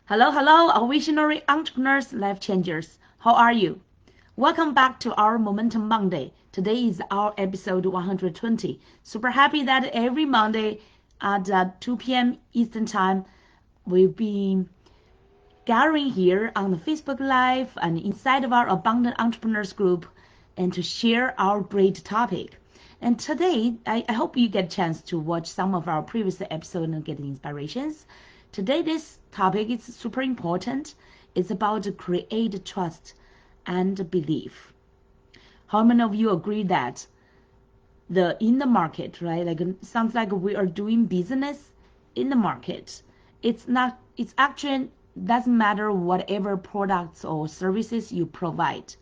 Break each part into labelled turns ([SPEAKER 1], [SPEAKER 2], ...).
[SPEAKER 1] Hello, hello, our visionary entrepreneurs, life changers. How are you? Welcome back to our Momentum Monday. Today is our episode 120. Super happy that every Monday at 2 p.m. Eastern Time, we'll be gathering here on the Facebook Live and inside of our Abundant Entrepreneurs group and to share our great topic. And today, I hope you get a chance to watch some of our previous episodes and get inspirations. Today, this topic is super important. It's about to create trust and belief. How many of you agree that in the market, right? Like sounds like we are doing business in the market. It's actually doesn't matter whatever products or services you provide.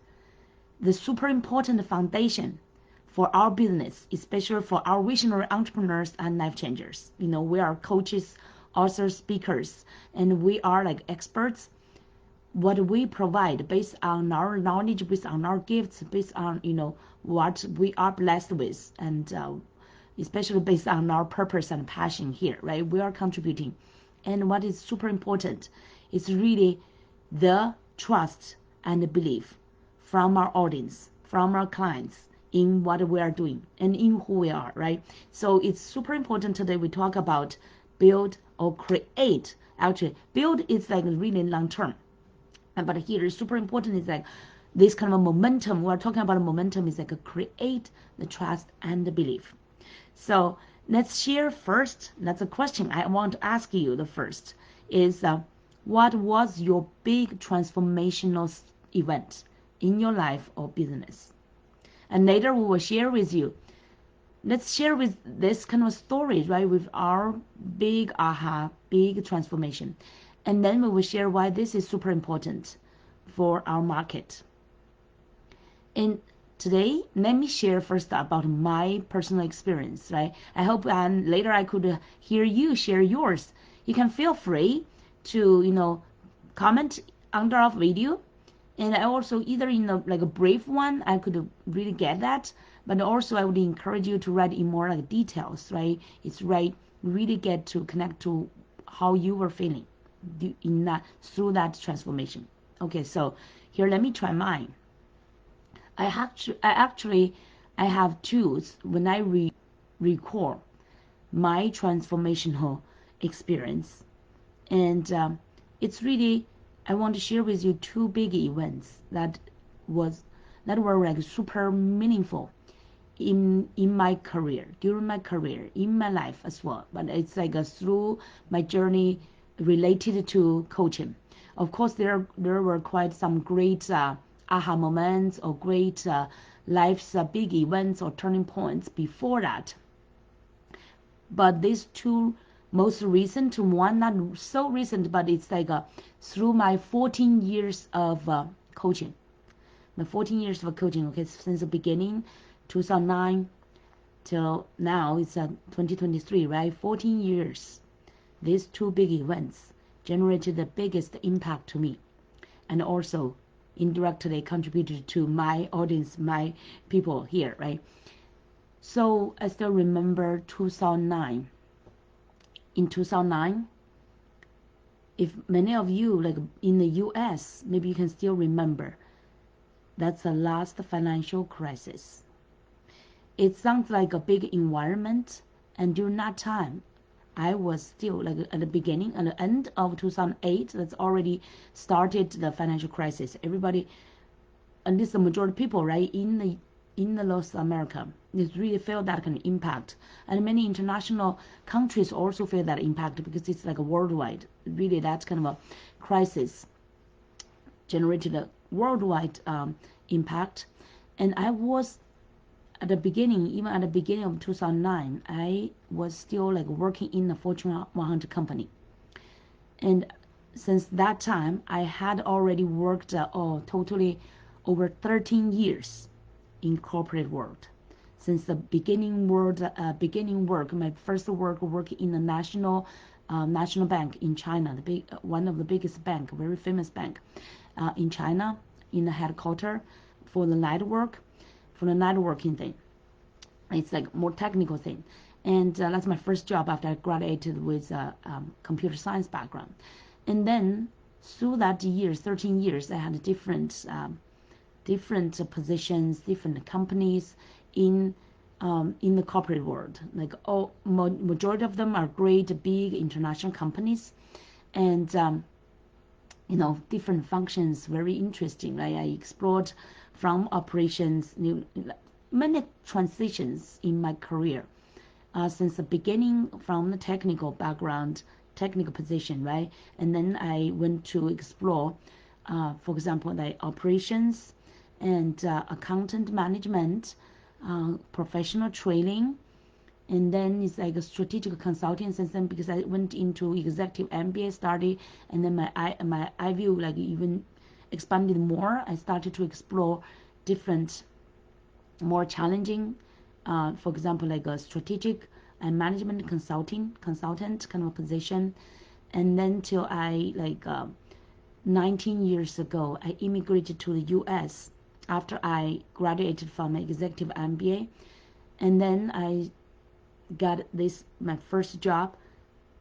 [SPEAKER 1] The super important foundation for our business, especially for our visionary entrepreneurs and life changers. We are coaches, authors, speakers, and we are like experts. What we provide based on our knowledge, based on our gifts, based on what we are blessed with, and especially based on our purpose and passion here, right? We are contributing, and what is super important is really the trust and belief from our audience, from our clients in what we are doing and in who we are, right? So it's super important today we talk about build or create. Actually, build is like really long term. But here is super important is like this kind of a momentum. We're talking about a momentum is like a create the trust and the belief. So let's share first. That's a question I want to ask you. The first is what was your big transformational event in your life or business? And later we will share with you. Let's share with this kind of stories, right? With our big aha, big transformation. And then we will share why this is super important for our market. And today, let me share first about my personal experience, right? I hope and later I could hear you share yours. You can feel free to, comment under our video. And I also either in like a brief one, I could really get that. But also I would encourage you to write in more like details, right? It's right, really get to connect to how you were feeling in that through that transformation. Okay, so here let me try mine. I have tools when I record my transformational experience, and it's really I want to share with you two big events that were like super meaningful in my career, during my career, in my life as well. But it's like through my journey related to coaching. Of course, there were quite some great aha moments or great life's big events or turning points before that. But these two most recent, one not so recent, but it's like through my 14 years of coaching. My 14 years of coaching, okay, since the beginning, 2009 till now, it's 2023, right? 14 years. These two big events generated the biggest impact to me and also indirectly contributed to my audience, my people here, right? So I still remember 2009. In 2009, if many of you like in the US, maybe you can still remember, that's the last financial crisis. It sounds like a big environment, and during that time, I was still like at the beginning, at the end of 2008, that's already started the financial crisis. Everybody, at least the majority of people, right, in the North America, it really felt that kind of impact. And many international countries also feel that impact because it's like a worldwide. Really, that's kind of a crisis generated a worldwide impact. And I was at the beginning, even at the beginning of 2009, I was still like working in the Fortune 100 company. And since that time, I had already worked totally over 13 years in corporate world. Since the beginning work, my first work in the national bank in China, one of the biggest bank, very famous bank in China, in the headquarters for the networking thing. It's like more technical thing. And that's my first job after I graduated with a computer science background. And then through that years, 13 years, I had different positions, different companies in the corporate world. Like majority of them are great, big international companies, and different functions, very interesting. Right? I explored from operations, many transitions in my career since the beginning from the technical background, technical position, right? And then I went to explore, for example, the operations and accountant management, professional training, and then it's like a strategic consulting system because I went into executive MBA study, and then my eye like even expanded more. I started to explore different, more challenging, for example, like a strategic and management consultant kind of position, and then till I 19 years ago, I immigrated to the U.S. after I graduated from an executive MBA, and then I got my first job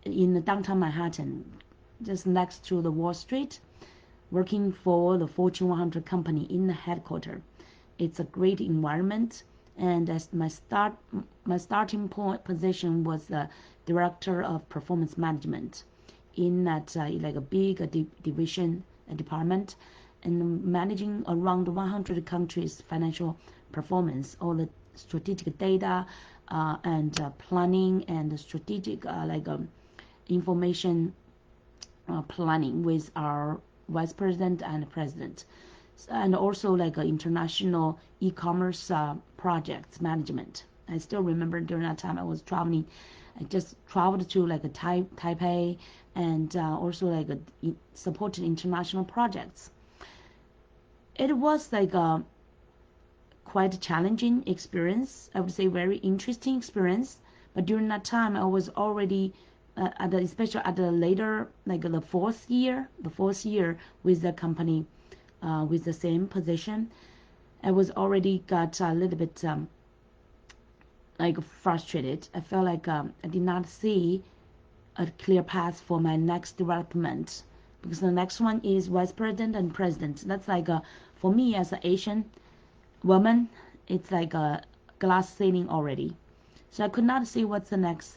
[SPEAKER 1] in the downtown Manhattan, just next to the Wall Street, working for the Fortune 100 company in the headquarters. It's a great environment, and as my starting point position was the director of performance management in that like a big division, a department, and managing around 100 countries' financial performance, all the strategic data and planning and strategic information planning with our vice president and president, and also like international e-commerce projects management. I still remember during that time I was traveling. I just traveled to like a Taipei and also like supported international projects. It was like a quite a challenging experience. I would say very interesting experience. But during that time, I was already especially at the later, like the fourth year with the company, with the same position, I was already got a little bit like frustrated. I felt like I did not see a clear path for my next development, because the next one is vice president and president. That's like for me as an Asian woman, it's like a glass ceiling already. So I could not see what's the next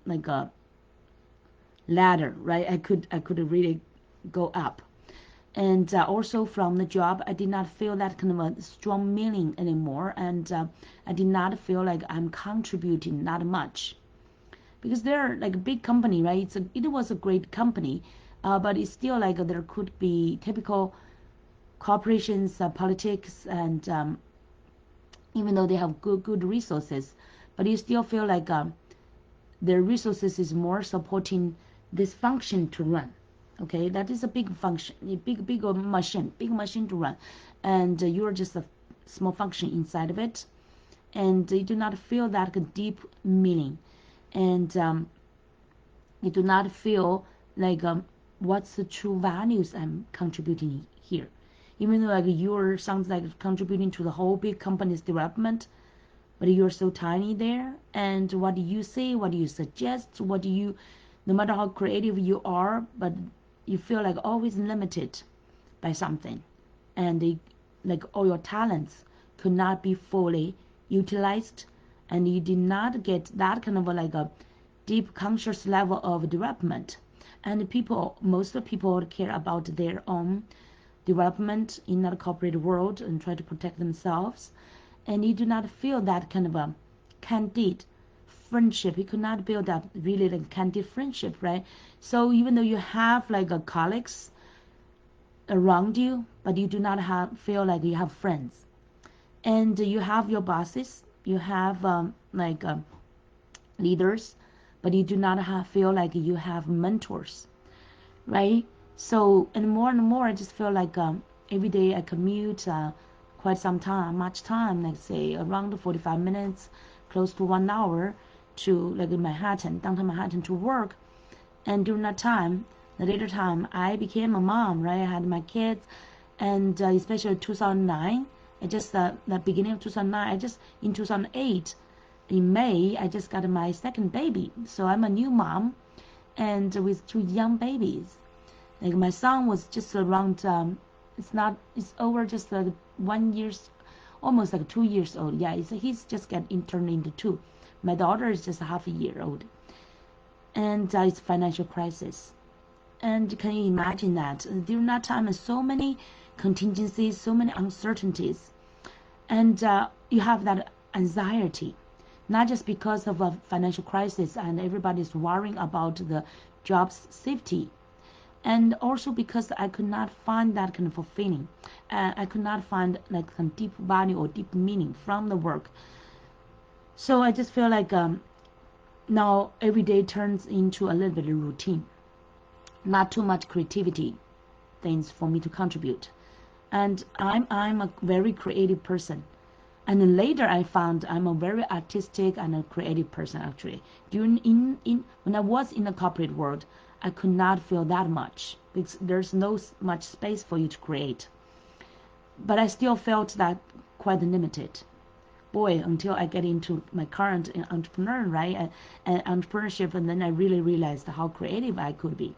[SPEAKER 1] like a ladder, right? I could really go up. And also from the job, I did not feel that kind of a strong meaning anymore, and I did not feel like I'm contributing that much, because they're like a big company, right? It was a great company, but it's still like there could be typical corporations, politics, and even though they have good resources, but you still feel like their resources is more supporting this function to run. Okay, that is a big function, a big machine to run, and you're just a small function inside of it, and you do not feel that deep meaning, and you do not feel like what's the true values I'm contributing here. Even though like you're sounds like contributing to the whole big company's development, but you're so tiny there. And what do you say? What do you suggest? What do you, no matter how creative you are, but you feel like always limited by something, and like all your talents could not be fully utilized, and you did not get that kind of like a deep conscious level of development. And most people care about their own development in that corporate world and try to protect themselves, and you do not feel that kind of a candid friendship. You could not build up really like candid friendship, right? So even though you have like a colleagues around you, but you do not feel like you have friends, and you have your bosses, you have leaders, but you do not feel like you have mentors, right? So and more I just feel like every day I commute quite some time, much time, like say around 45 minutes, close to 1 hour to like in Manhattan, downtown Manhattan to work. And during that time, the later time, I became a mom, right? I had my kids, and especially 2009, I just the beginning of 2009, in 2008, in May, I just got my second baby. So I'm a new mom, and with two young babies. Like my son was just around, it's over just like 1 year, almost like 2 years old. Yeah, he's just turned into two. My daughter is just half a year old, and it's financial crisis. And can you imagine that during that time, so many contingencies, so many uncertainties, and you have that anxiety, not just because of a financial crisis and everybody's worrying about the job's safety, and also because I could not find that kind of fulfilling. I could not find like some deep value or deep meaning from the work. So I just feel like now every day turns into a little bit of routine, not too much creativity things for me to contribute. And I'm a very creative person. And then later I found I'm a very artistic and a creative person actually. When I was in the corporate world, I could not feel that much because there's no much space for you to create. But I still felt that quite limited. Boy, until I get into my current entrepreneur, right, and entrepreneurship, and then I really realized how creative I could be.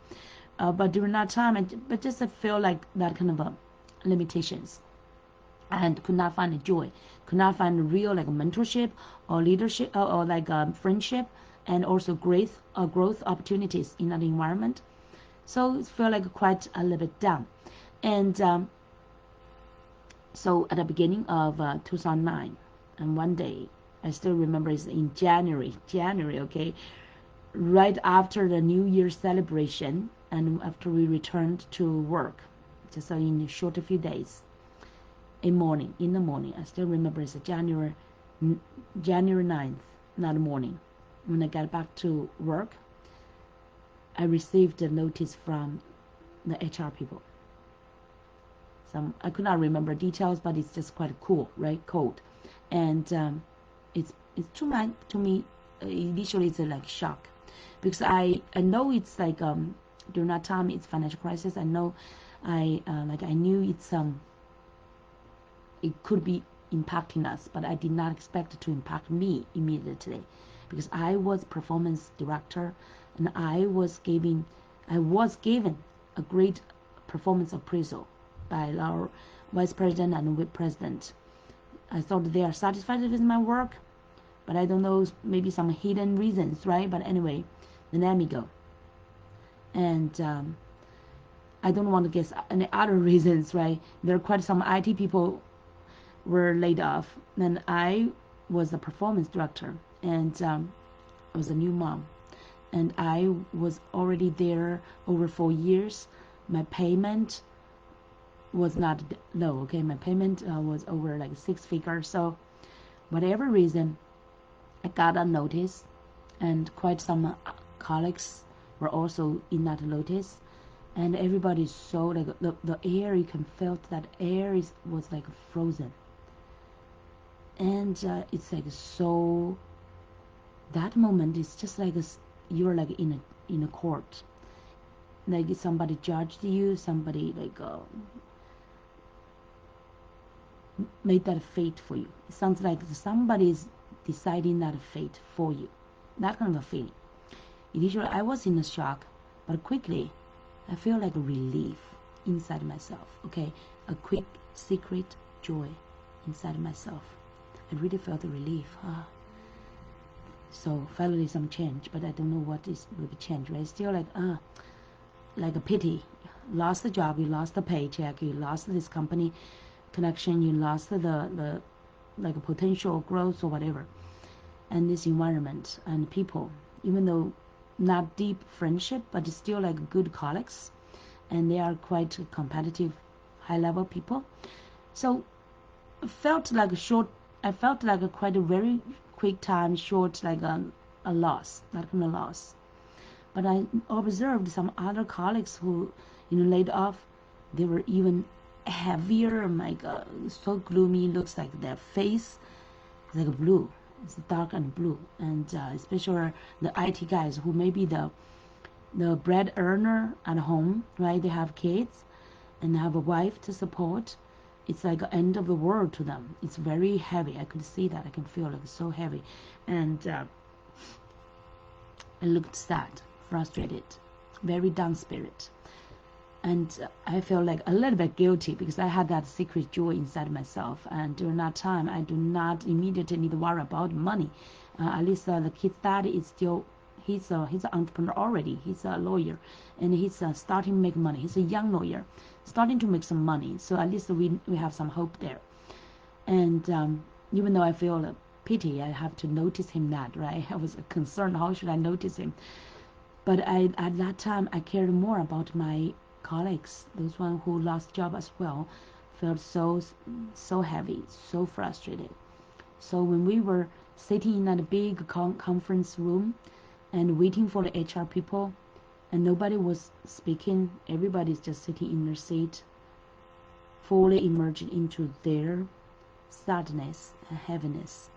[SPEAKER 1] But during that time, but just I feel like that kind of limitations, and could not find a joy, could not find a real like mentorship or leadership or like friendship, and also growth opportunities in that environment. So it felt like quite a little bit down. And so at the beginning of 2009, and one day, I still remember it's in January, okay, right after the New Year's celebration, and after we returned to work, just in a short few days, in the morning, I still remember it's January 9th, that morning, when I got back to work, I received a notice from the HR people. I could not remember details, but it's just quite cool, right? Cold, and it's to me initially it's like shock, because I know it's like during that time it's financial crisis. I know I knew it could be impacting us, but I did not expect it to impact me immediately, because I was performance director, and I was given a great performance appraisal by our vice president and whip president. I thought they are satisfied with my work, but I don't know, maybe some hidden reasons, right? But anyway, then let me go. And I don't want to guess any other reasons, right? There are quite some IT people were laid off, and I was the performance director, and I was a new mom, and I was already there over 4 years. My payment was not low, okay? My payment was over like 6 figures. So whatever reason, I got a notice, and quite some colleagues were also in that notice, and everybody's so like the air, you can feel that air was like frozen, and it's like so. That moment is just like you're like in a court, like somebody judged you, somebody like made that fate for you. It sounds like somebody's deciding that fate for you. That kind of a feeling. Initially, I was in a shock, but quickly, I feel like a relief inside myself. Okay, a quick secret joy inside myself. I really felt a relief. So finally some change, but I don't know what is will be change. Right? Still like a pity. Lost the job, you lost the paycheck, you lost this company connection, you lost the like a potential growth or whatever, and this environment and people, even though not deep friendship, but it's still like good colleagues, and they are quite competitive, high level people. So I felt like quite a very quick time, short, like a loss, that kind of loss. But I observed some other colleagues who, laid off. They were even heavier. My God, so gloomy. Looks like their face is like blue. It's dark and blue. And especially the IT guys who may be the bread earner at home, right? They have kids and have a wife to support. It's like the end of the world to them. It's very heavy. I could see that. I can feel like it's so heavy. And I looked sad frustrated, very down spirit. And I feel like a little bit guilty because I had that secret joy inside myself. And during that time, I do not immediately need to worry about money. At least the kid's dad is still, he's an entrepreneur already. He's a lawyer, and he's starting to make money. He's a young lawyer, starting to make some money. So at least we have some hope there. And even though I feel a pity, I have to notice him that, right? I was concerned, how should I notice him? But at that time, I cared more about my colleagues, those one who lost job as well, felt so heavy, so frustrated. So when we were sitting in that big conference room and waiting for the HR people, and nobody was speaking, everybody's just sitting in their seat, fully immersed into their sadness and heaviness.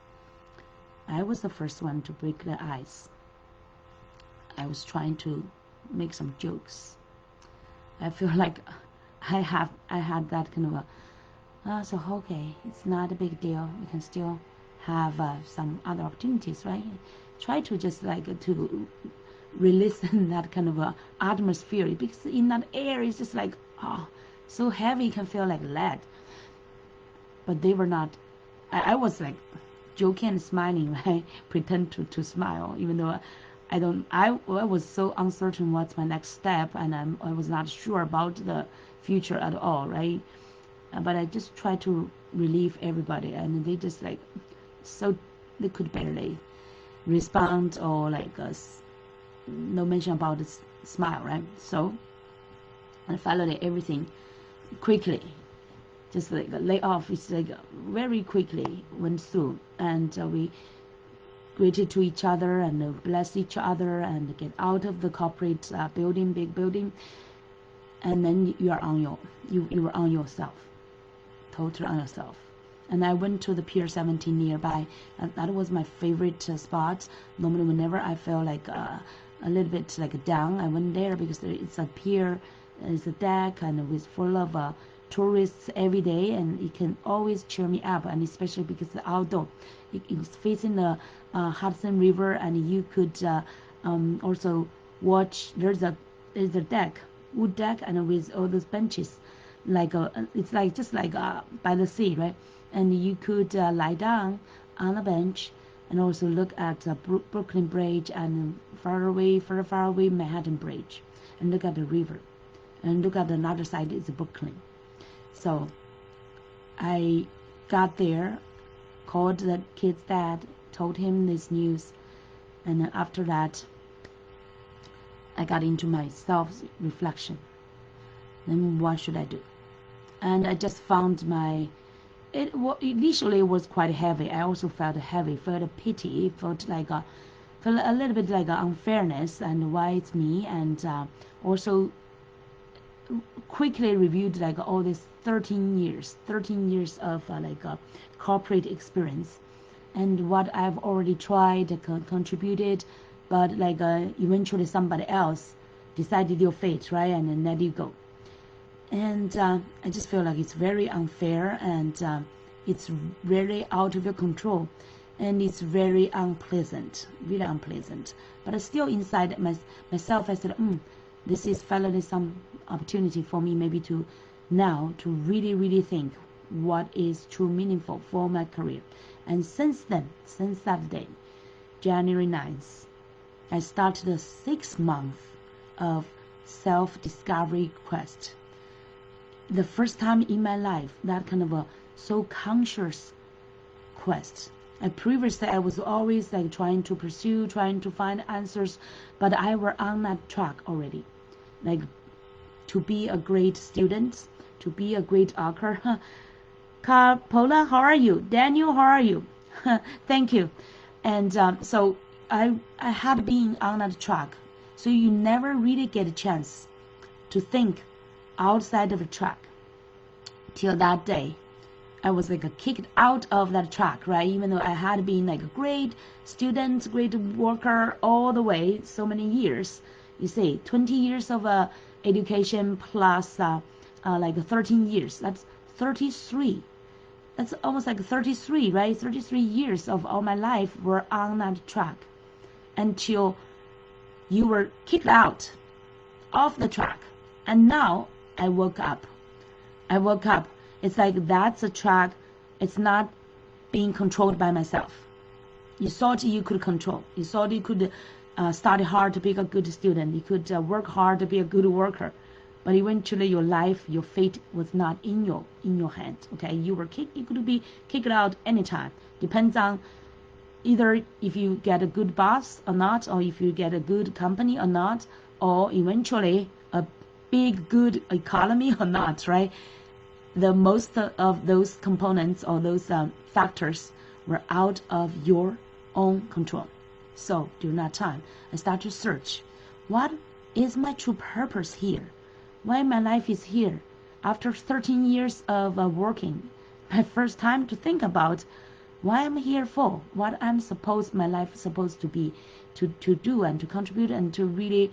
[SPEAKER 1] I was the first one to break the ice. I was trying to make some jokes. I feel like I had that kind of a, so okay, it's not a big deal. We can still have some other opportunities, right? Try to just like to release that kind of a atmosphere, because in that air it's just like, oh, so heavy, can feel like lead. But they were not. I was like joking and smiling, right? Pretend to smile, even though I was so uncertain what's my next step, and I was not sure about the future at all, right? But I just tried to relieve everybody, and they just like, so they could barely respond or like no mention about the smile, right? So I followed everything quickly, just like a layoff. It's like very quickly went through, and we greeted to each other and blessed each other and get out of the corporate building, big building, and then you are on you were on yourself, totally on yourself. And I went to the Pier 17 nearby, and that was my favorite spot. Normally, whenever I feel like a little bit like down, I went there because it's a pier, it's a deck, and it's full of tourists every day, and it can always cheer me up. And especially because it's outdoor, it's facing the Hudson River, and you could also watch. There's a deck, wood deck, and with all those benches, like it's like just like by the sea, right? And you could lie down on a bench and also look at Brooklyn Bridge, and further away Manhattan Bridge, and look at the river, and look at another side is Brooklyn. So I got there, called the kid's dad, told him this news, and after that I got into my self-reflection. Then what should I do? And I just found initially it was quite heavy. I also felt heavy, felt a pity, felt a little bit like unfairness, and why it's me, and also quickly reviewed like all this 13 years of corporate experience, and what I've already tried, contributed, but like eventually somebody else decided your fate, right, and then let you go. And I just feel like it's very unfair, and it's really out of your control, and it's very unpleasant, really unpleasant. But still inside myself, I said, this is finally some opportunity for me, maybe to really think what is true meaningful for my career. And since that day, January 9th, I started a 6 month of self-discovery quest. The first time in my life, that kind of a so conscious quest. Previously, I was always like trying to find answers, but I were on that track already, like to be a great student, to be a great author. Paula, how are you? Daniel, how are you? Thank you. And so I had been on that track. So you never really get a chance to think outside of the track. Till that day, I was like kicked out of that track, right? Even though I had been like a great student, great worker all the way, so many years. You see, 20 years of education plus like 13 years. That's 33. That's almost like 33, right? 33 years of all my life were on that track until you were kicked out off the track. And now I woke up. It's like that's a track. It's not being controlled by myself. You thought you could control. You thought you could study hard to be a good student. You could work hard to be a good worker. But eventually your life, your fate was not in your hands. Okay, you could be kicked out anytime. Depends on either if you get a good boss or not, or if you get a good company or not, or eventually a big good economy or not, right? The most of those components or those factors were out of your own control. So during that time, I start to search, what is my true purpose here? Why my life is here? After 13 years of working, my first time to think about why I'm here for, what my life is supposed to be, to do and to contribute and to really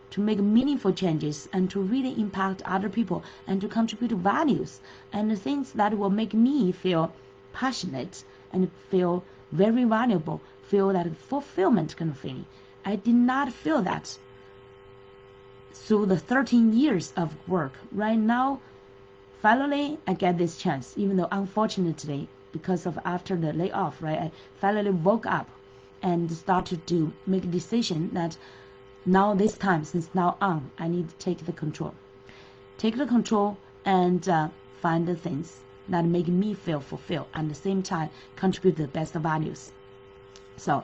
[SPEAKER 1] to make meaningful changes and to really impact other people and to contribute values and the things that will make me feel passionate and feel very valuable, feel that fulfillment kind of feeling. I did not feel that through the 13 years of work. Right now, finally, I get this chance, even though unfortunately, because of after the layoff, right, I finally woke up and started to make a decision that now this time, since now on, I need to take the control. Take the control and find the things that make me feel fulfilled and at the same time contribute the best values. So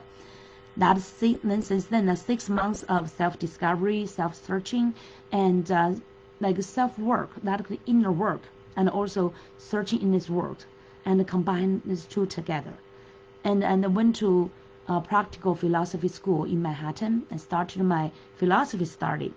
[SPEAKER 1] that's since then 6 months of self-discovery, self-searching, and like self-work, that inner work, and also searching in this world, and combine these two together. And I went to practical philosophy school in Manhattan and started my philosophy study.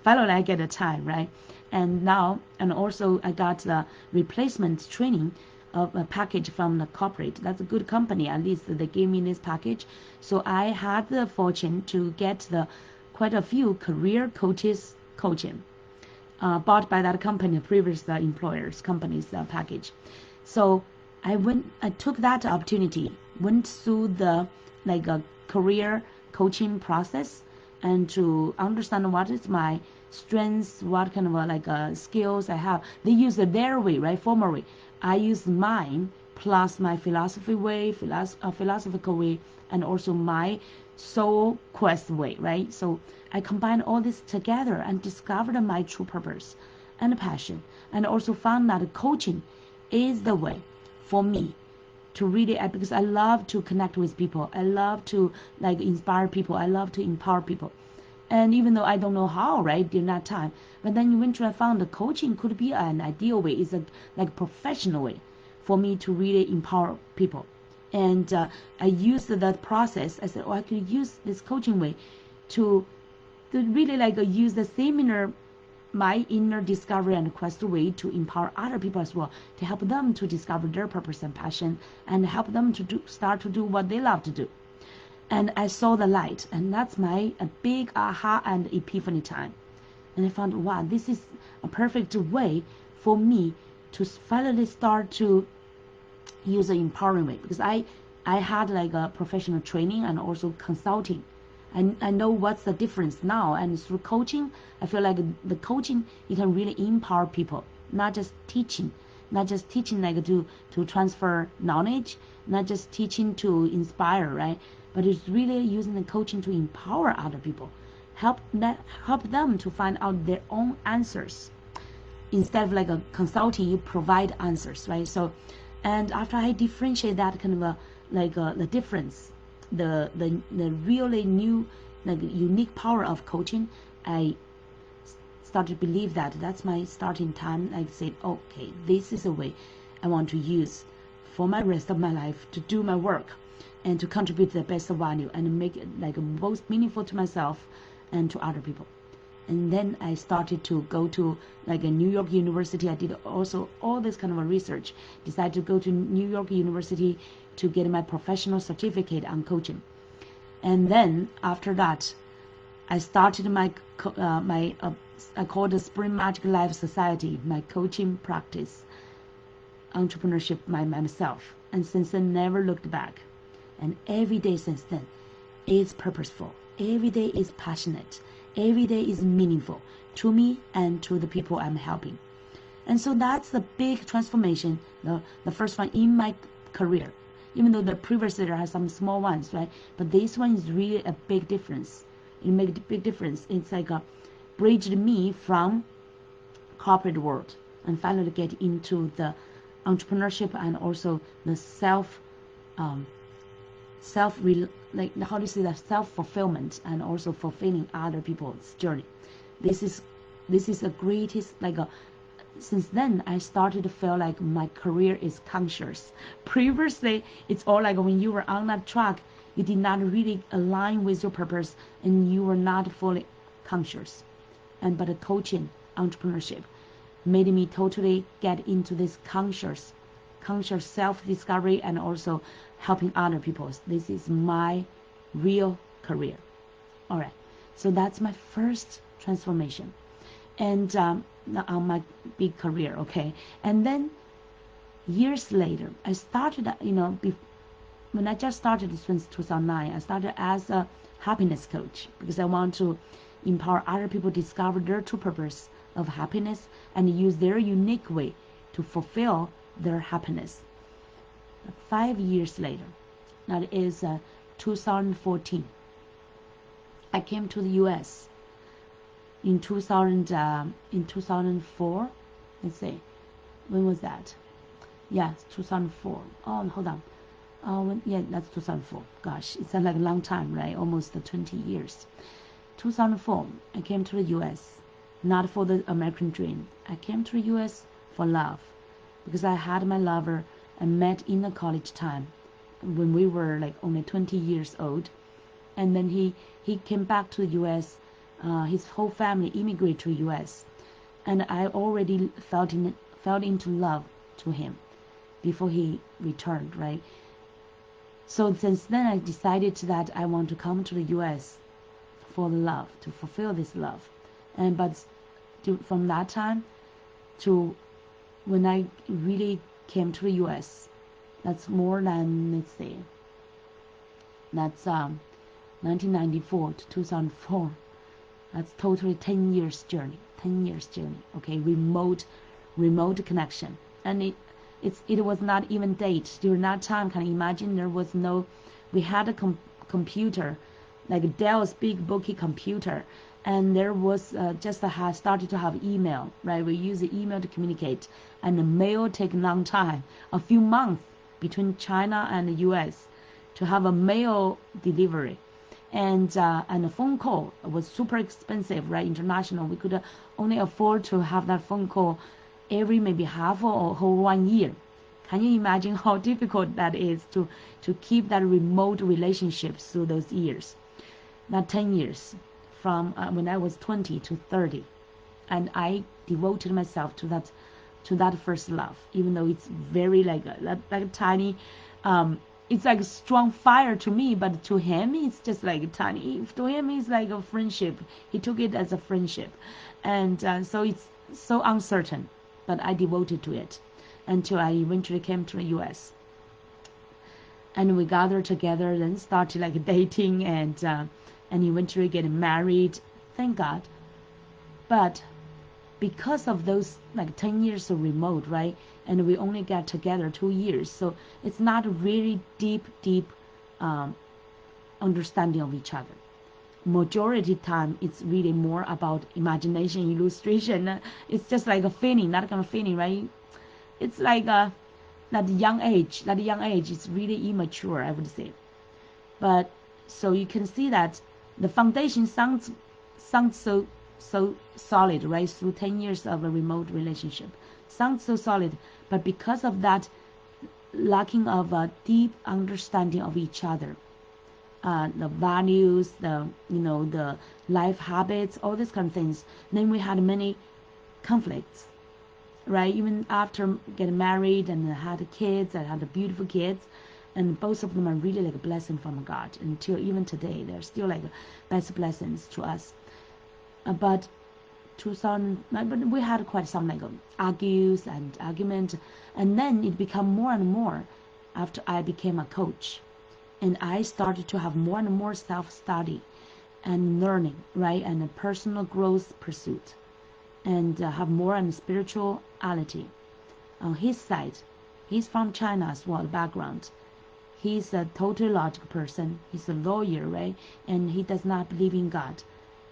[SPEAKER 1] Finally, I get a time, right? And now, and also I got the replacement training of a package from the corporate. That's a good company. At least they gave me this package. So I had the fortune to get quite a few career coaching bought by that company, previous employers company's package. So I took that opportunity, went through the a career coaching process, and to understand what is my strengths, what kind of skills I have. They use their way, right, former way. I use mine plus my philosophical way, and also my soul quest way, right? So I combined all this together and discovered my true purpose and passion, and also found that coaching is the way for me to really, because I love to connect with people. I love to inspire people. I love to empower people. And even though I don't know how, right, during that time, but then eventually I found the coaching could be an ideal way. It's a professional way for me to really empower people. And I used that process. I said, I could use this coaching way to really use the same my inner discovery and quest way to empower other people as well, to help them to discover their purpose and passion, and help them to start to do what they love to do. And I saw the light, and that's a big aha and epiphany time. And I found, wow, this is a perfect way for me to finally start to use an empowering way, because I had a professional training and also consulting. I know what's the difference now, and through coaching, I feel like the coaching, you can really empower people, not just teaching to transfer knowledge, not just teaching to inspire, right? But it's really using the coaching to empower other people, help them to find out their own answers. Instead of a consulting, you provide answers, right? So, and after I differentiate that kind of the difference, the really new unique power of coaching, I started to believe that that's my starting time. I said, okay, this is a way I want to use for my rest of my life to do my work and to contribute the best value and make it most meaningful to myself and to other people. And then I started to go to a New York University. I did also all this kind of research, decided to go to New York University to get my professional certificate on coaching. And then after that, I started I called the Spring Magic Life Society, my coaching practice, entrepreneurship myself. And since then, never looked back. And every day since then is purposeful. every day is passionate, every day is meaningful to me and to the people I'm helping. And so that's the big transformation, the first one in my career. Even though the previous leader has some small ones, right? But this one is really a big difference. It made a big difference. It's like a bridged me from corporate world and finally get into the entrepreneurship and also the like how do you say that, self-fulfillment and also fulfilling other people's journey. This is a greatest since then I started to feel like my career is conscious. Previously it's all like when you were on that track, you did not really align with your purpose and you were not fully conscious. But the coaching entrepreneurship made me totally get into this conscious self-discovery and also helping other people. This is my real career. All right, so that's my first transformation and on my big career. Okay, and then years later I started, when I just started since 2009, I started as a happiness coach because I want to empower other people discover their true purpose of happiness and use their unique way to fulfill their happiness. 5 years later, that is 2014, I came to the US in 2004. Let's see, when was that? Yeah, 2004. Oh, hold on. Yeah, that's 2004. Gosh, it's like a long time, right? Almost 20 years. 2004, I came to the US, not for the American dream. I came to the US for love because I had my lover I met in the college time when we were like only 20 years old. And then he came back to the US. His whole family immigrated to the US. And I already fell into love to him before he returned, right? So since then I decided that I want to come to the US for the love, to fulfill this love. From that time to when I really came to the US, that's more than, let's say, that's 1994 to 2004. That's totally 10 years journey. Okay, remote connection. And it was not even date during that time. Can you imagine? There was no, we had a computer, like Dell's big bulky computer, and there was started to have email, right? We use the email to communicate, and the mail take a long time, a few months between China and the US to have a mail delivery. And a phone call was super expensive, right? International, we could only afford to have that phone call every maybe half or whole 1 year. Can you imagine how difficult that is to keep that remote relationship through those years? Not 10 years, from when I was 20 to 30, and I devoted myself to that first love, even though it's very like a tiny, it's like a strong fire to me, but to him it's just like tiny. To him it's like a friendship. He took it as a friendship, and so it's so uncertain, but I devoted to it until I eventually came to the US, and we gathered together, then started like dating, and eventually getting married, thank God. But because of those like 10 years of remote, right, and we only got together 2 years, so it's not really deep understanding of each other. Majority time it's really more about imagination, illustration. It's just like a feeling, that kind of feeling, right? It's like that young age is really immature, I would say. But so you can see that the foundation sounds so solid, right? Through 10 years of a remote relationship, sounds so solid. But because of that lacking of a deep understanding of each other, the values, the life habits, all these kind of things, then we had many conflicts, right? Even after getting married and had kids, I had beautiful kids, and both of them are really like a blessing from God. Until even today, they're still like best blessings to us. But we had quite some like argument, and then it became more and more after I became a coach, and I started to have more and more self-study, and learning, right? And a personal growth pursuit, and have more on spirituality. On his side, he's from China as well, background. He's a totally logical person. He's a lawyer, right? And he does not believe in God.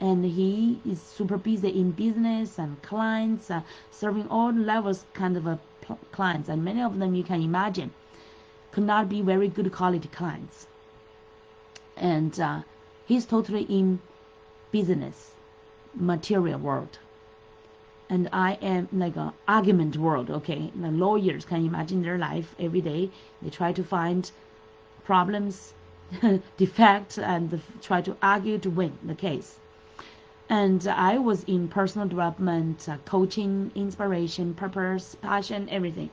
[SPEAKER 1] And he is super busy in business and clients, serving all levels kind of clients. And many of them, you can imagine, could not be very good quality clients. And he's totally in business, material world. And I am like an argument world, okay? The lawyers can imagine their life every day. They try to find problems, defects, and try to argue to win the case. And I was in personal development, coaching, inspiration, purpose, passion, everything.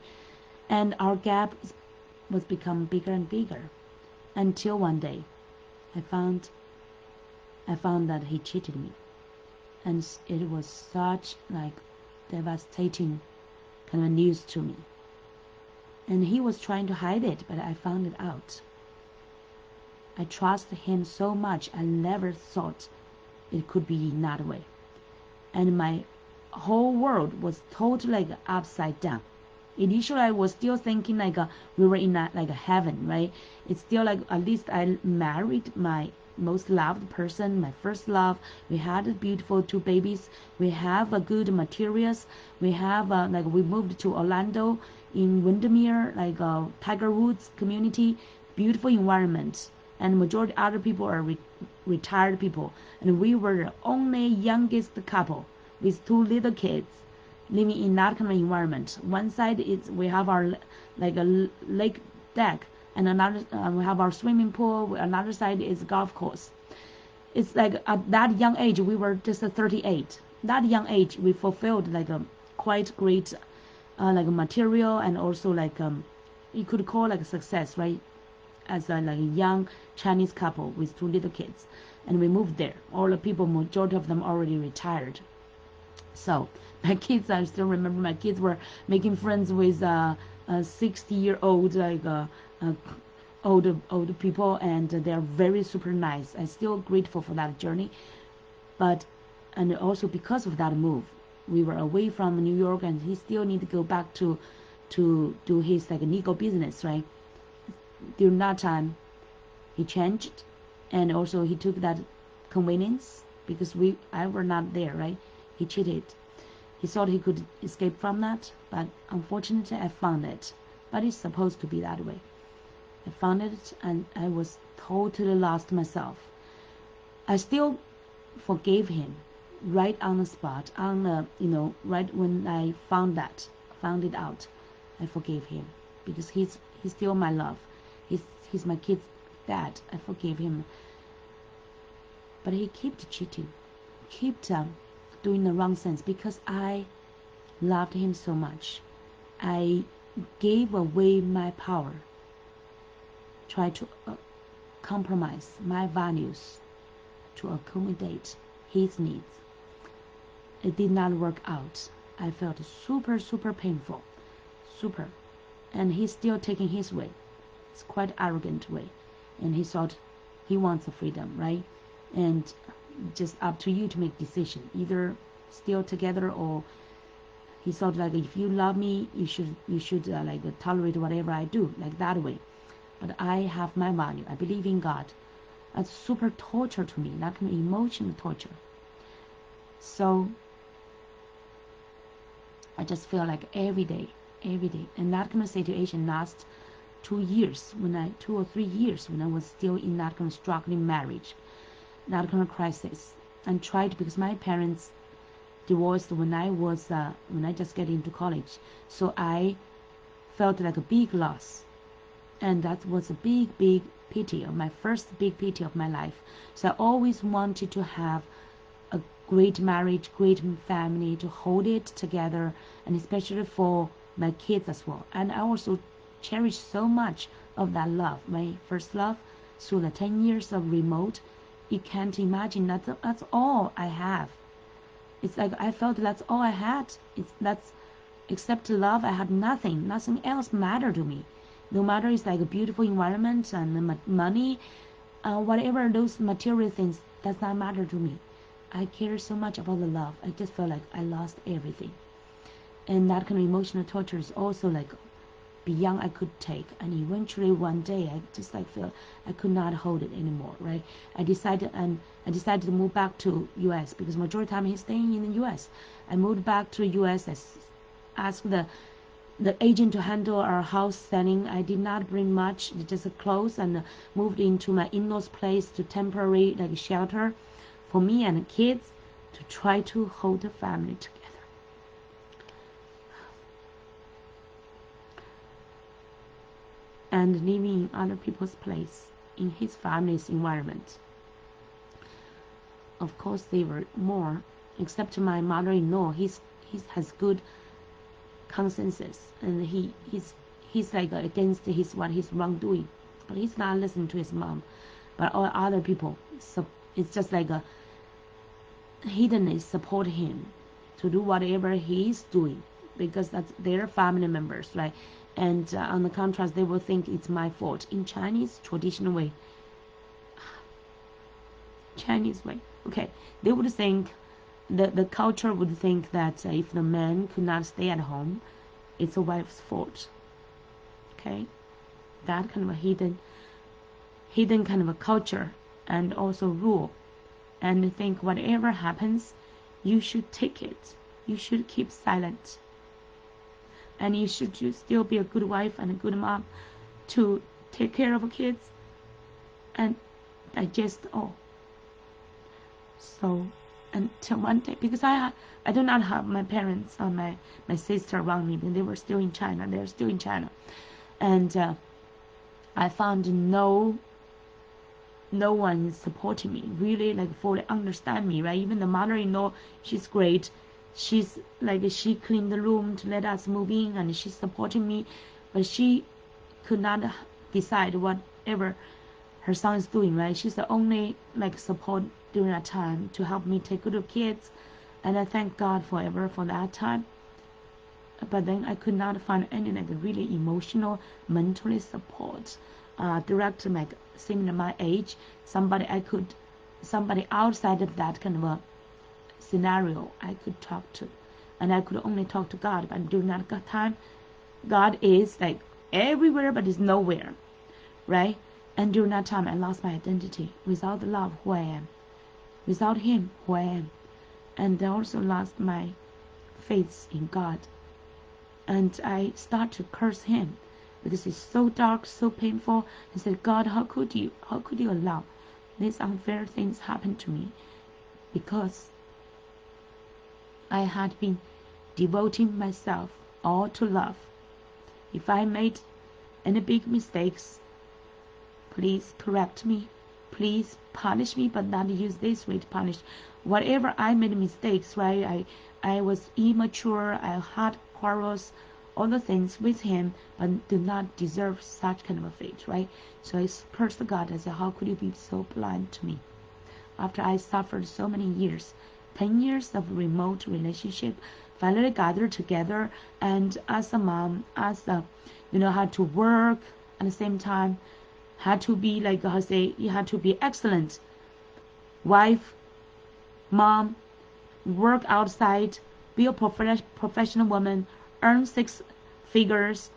[SPEAKER 1] And our gap was become bigger and bigger until one day I found that he cheated me. And it was such like devastating kind of news to me. And he was trying to hide it, but I found it out. I trusted him so much, I never thought it could be in that way. And my whole world was totally like upside down. Initially, I was still thinking like we were in like a heaven, right? It's still like at least I married my most loved person, my first love. We had beautiful 2 babies. We have a good materials. We have like we moved to Orlando in Windermere, like Tiger Woods community, beautiful environment. And majority other people are retired people, and we were the only youngest couple with 2 little kids living in that kind of environment. One side is we have our like a lake deck, and another we have our swimming pool. Another side is golf course. It's like at that young age we were just 38. That young age we fulfilled like a quite great like a material, and also like you could call like a success, right? As like a young Chinese couple with 2 little kids, and we moved there. All the people, majority of them already retired. So my kids, I still remember my kids were making friends with 60-year-old like old people, and they are very super nice. I'm still grateful for that journey. But and also because of that move, we were away from New York, and he still need to go back to do his like legal business, right? During that time, he changed, and also he took that convenience because I were not there, right? He cheated. He thought he could escape from that, but unfortunately I found it. But it's supposed to be that way. I found it, and I was totally lost myself. I still forgave him right on the spot, on the right when I found it out. I forgave him because he's still my love. He's my kid's dad. I forgave him. But he kept cheating, kept doing the wrong things because I loved him so much. I gave away my power, tried to compromise my values to accommodate his needs. It did not work out. I felt super, super painful, super. And he's still taking his way. It's quite arrogant way, and he thought he wants the freedom, right? And just up to you to make decision, either still together, or he thought like if you love me, you should like tolerate whatever I do, like that way. But I have my value. I believe in God. That's super torture to me, that kind of emotional torture. So I just feel like every day, and that kind of situation lasts 2 or 3 years when I was still in that kind of struggling marriage, that kind of crisis, and tried because my parents divorced when I just get into college, so I felt like a big loss, and that was a big pity of my first big pity of my life. So I always wanted to have a great marriage, great family, to hold it together, and especially for my kids as well. And I also cherish so much of that love, my first love, through the 10 years of remote. You can't imagine that's all I have. It's like I felt that's all I had. That's except love. I had nothing else mattered to me. No matter it's like a beautiful environment and money, whatever those material things, does not matter to me. I care so much about the love. I just feel like I lost everything. And that kind of emotional torture is also like beyond I could take. And eventually one day I just like feel I could not hold it anymore, right? I decided to move back to US because majority of the time he's staying in the US. I moved back to US. I asked the agent to handle our house selling. I did not bring much, just clothes, and moved into my in-laws place to temporary like shelter for me and the kids to try to hold the family together. And living in other people's place, in his family's environment. Of course, they were more, except my mother-in-law. He has good consensus, and he's like against his wrongdoing, but he's not listening to his mom. But all other people, so it's just like a hedonism support him to do whatever he's doing because that's their family members, right? And on the contrast, they will think it's my fault. In Chinese traditional way, okay, they would think the culture would think that if the man could not stay at home, it's a wife's fault. Okay, that kind of a hidden kind of a culture and also rule, and think whatever happens, you should take it. You should keep silent. And you should still be a good wife and a good mom to take care of kids and digest all. So until one day, because I do not have my parents or my sister around me, and they were still in China. They're still in China, and I found no one supporting me, really like fully understand me, right? Even the mother-in-law, she's great. She's like, she cleaned the room to let us move in, and she's supporting me, but she could not decide whatever her son is doing, right? She's the only like support during that time to help me take good of kids, and I thank God forever for that time. But then I could not find any like really emotional, mentally support, direct like similar to my age, somebody outside of that kind of a scenario I could talk to, and I could only talk to God. But during that time, God is like everywhere but is nowhere, right? And during that time, I lost my identity. Without the love, who I am. Without Him, who I am. And I also lost my faith in God. And I start to curse Him because it's so dark, so painful. I said, God, how could you allow these unfair things happen to me? Because I had been devoting myself all to love. If I made any big mistakes, please correct me. Please punish me, but not use this way to punish. Whatever I made mistakes, right? I was immature. I had quarrels, all the things with Him, but do not deserve such kind of a fate, right? So I cursed God. I said, how could you be so blind to me? After I suffered so many years, 10 years of remote relationship, finally gathered together, and as a mom, had to work at the same time, had to be like you had to be excellent wife, mom, work outside, be a professional woman, earn 6 figures,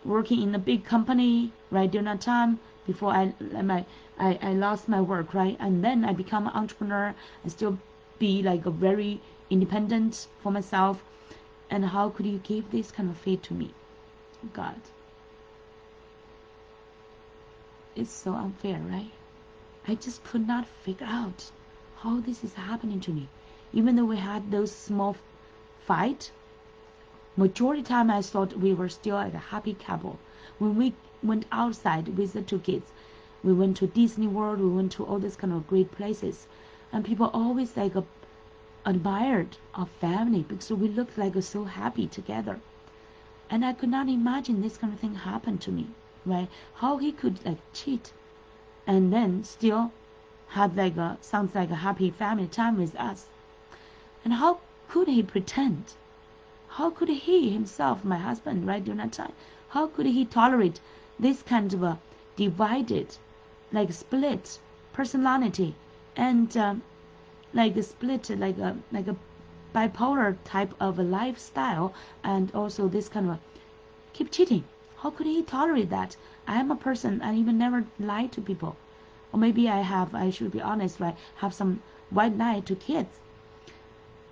[SPEAKER 1] working in a big company, right, during that time before I lost my work, right? And then I become an entrepreneur and still be like a very independent for myself. And how could you give this kind of fate to me, God? It's so unfair, right? I just could not figure out how this is happening to me. Even though we had those small fight, majority of the time I thought we were still like a happy couple. When we went outside with the 2 kids, we went to Disney World, we went to all these kind of great places, and people always like admired our family because we looked like so happy together. And I could not imagine this kind of thing happen to me, right? How he could like cheat and then still had like sounds like a happy family time with us. And how could he pretend? How could he himself, my husband, right during that time, how could he tolerate this kind of a divided, like split personality and like a split, like a bipolar type of a lifestyle, and also this kind of keep cheating. How could he tolerate that? I am a person, I even never lie to people. Or maybe I should be honest, right? Have some white lie to kids.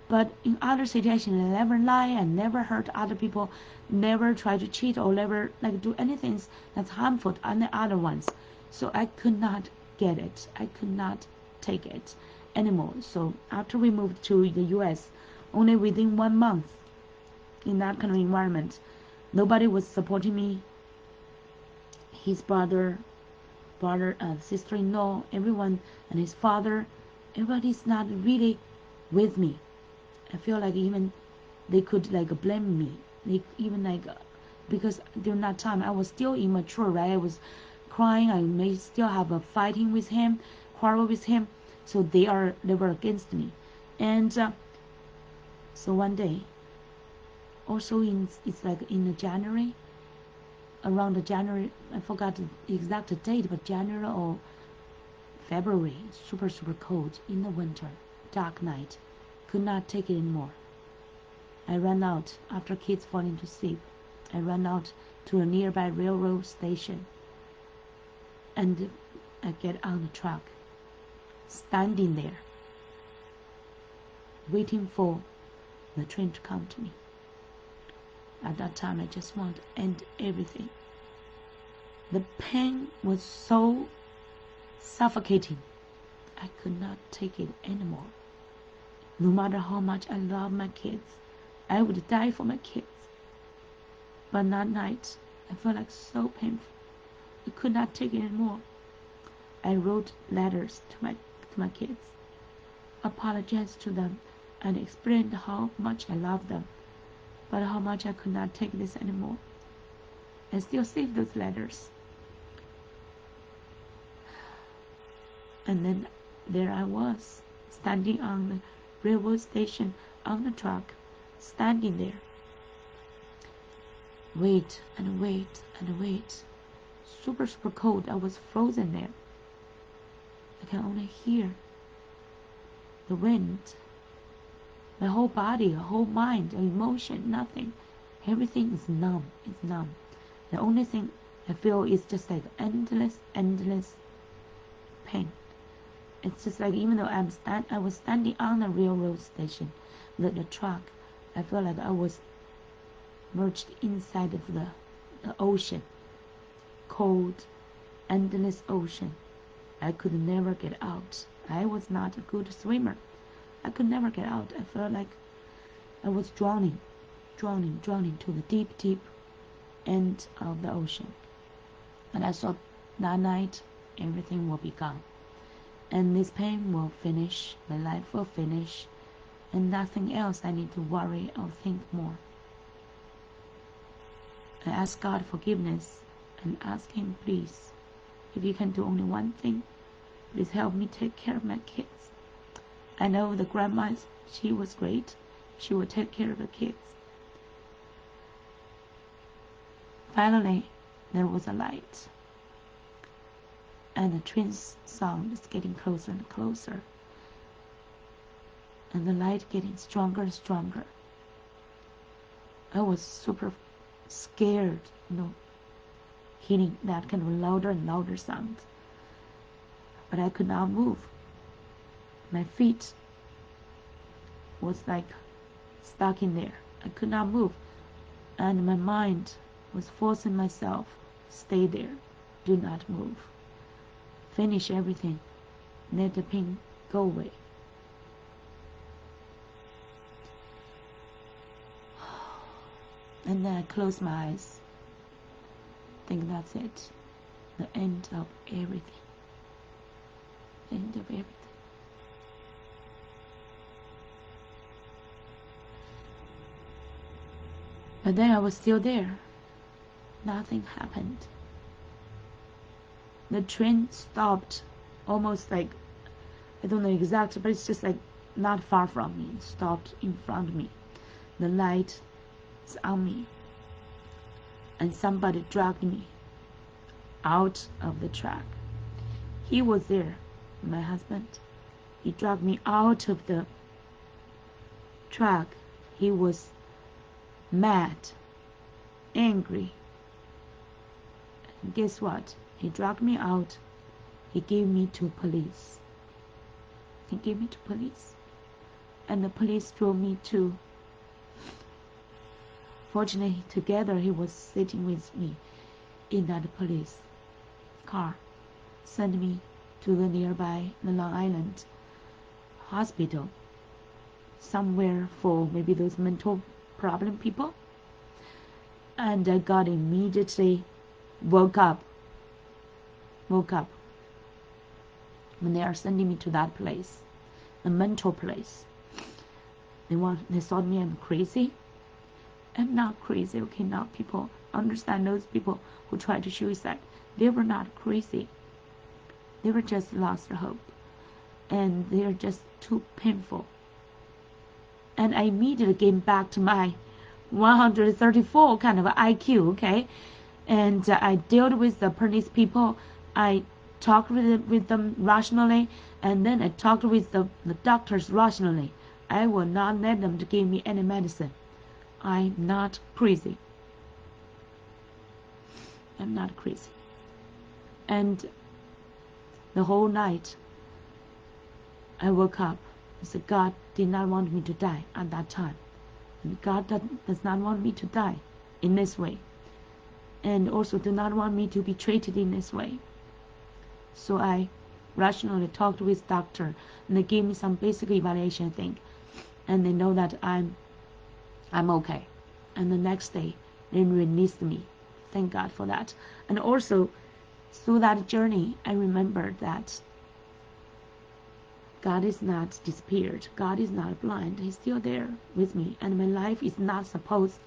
[SPEAKER 1] But in other situations, I never lie and never hurt other people, never try to cheat or never like do anything that's harmful to any other ones. So I could not get it. I could not take it anymore. So after we moved to the US, only within 1 month in that kind of environment, nobody was supporting me. His brother, sister-in-law, everyone, and his father, everybody's not really with me. I feel like even they could like blame me. They even like because during that time I was still immature, right? I was crying. I may still have a fighting with him, quarrel with him. So they were against me, and so one day, also it's like in January, around the January, I forgot the exact date, but January or February, super cold in the winter, dark night, could not take it anymore. I ran out after kids falling to sleep. I ran out to a nearby railroad station, and I get on the truck, standing there, waiting for the train to come to me. At that time, I just want to end everything. The pain was so suffocating. I could not take it anymore. No matter how much I love my kids, I would die for my kids. But that night, I felt like so painful. I could not take it anymore. I wrote letters to my kids, apologized to them, and explained how much I love them, but how much I could not take this anymore. I still saved those letters. And then there I was, standing on the railroad station on the truck, standing there. Wait and wait and wait. Super cold. I was frozen there. I can only hear the wind. My whole body, whole mind, emotion, nothing. Everything is numb. It's numb. The only thing I feel is just like endless pain. It's just like even though I was standing on the railroad station, the truck, I felt like I was merged inside of the ocean, cold, endless ocean. I could never get out. I was not a good swimmer. I could never get out. I felt like I was drowning to the deep end of the ocean. And I thought that night everything will be gone. And this pain will finish, my life will finish, and nothing else I need to worry or think more. I asked God forgiveness and asked Him, please, if you can do only one thing, please help me take care of my kids. I know the grandma, she was great. She would take care of the kids. Finally, there was a light. And the train's sound is getting closer and closer. And the light getting stronger and stronger. I was super scared, hearing that kind of louder and louder sound. But I could not move. My feet was like stuck in there. I could not move. And my mind was forcing myself, stay there, do not move. Finish everything, let the pain go away. And then I close my eyes. Think that's it. The end of everything. End of everything. But then I was still there. Nothing happened. The train stopped almost like, I don't know exactly, but it's just like not far from me. It stopped in front of me. The light is on me. And somebody dragged me out of the track. He was there, my husband. He dragged me out of the truck. He was mad, angry. And guess what? He dragged me out. He gave me to police. He gave me to police. And the police drove me to... Fortunately, together he was sitting with me in that police car. Sent me to the nearby Long Island hospital. Somewhere for maybe those mental problem people. And I got immediately woke up when they are sending me to that place, a mental place. They thought me I'm crazy. I'm not crazy, okay? Now people understand those people who try to suicide. They were not crazy. They were just lost hope. And they're just too painful. And I immediately came back to my 134 kind of IQ, okay? And I dealt with the police people. I talked with them rationally, and then I talked with the doctors rationally. I will not let them to give me any medicine. I'm not crazy. I'm not crazy. And the whole night, I woke up. I said, God did not want me to die at that time. And God does not want me to die in this way. And also do not want me to be treated in this way. So I rationally talked with doctor, and they gave me some basic evaluation thing. And they know that I'm okay. And the next day, they released me. Thank God for that. And also, through that journey, I remembered that God is not disappeared. God is not blind. He's still there with me. And my life is not supposed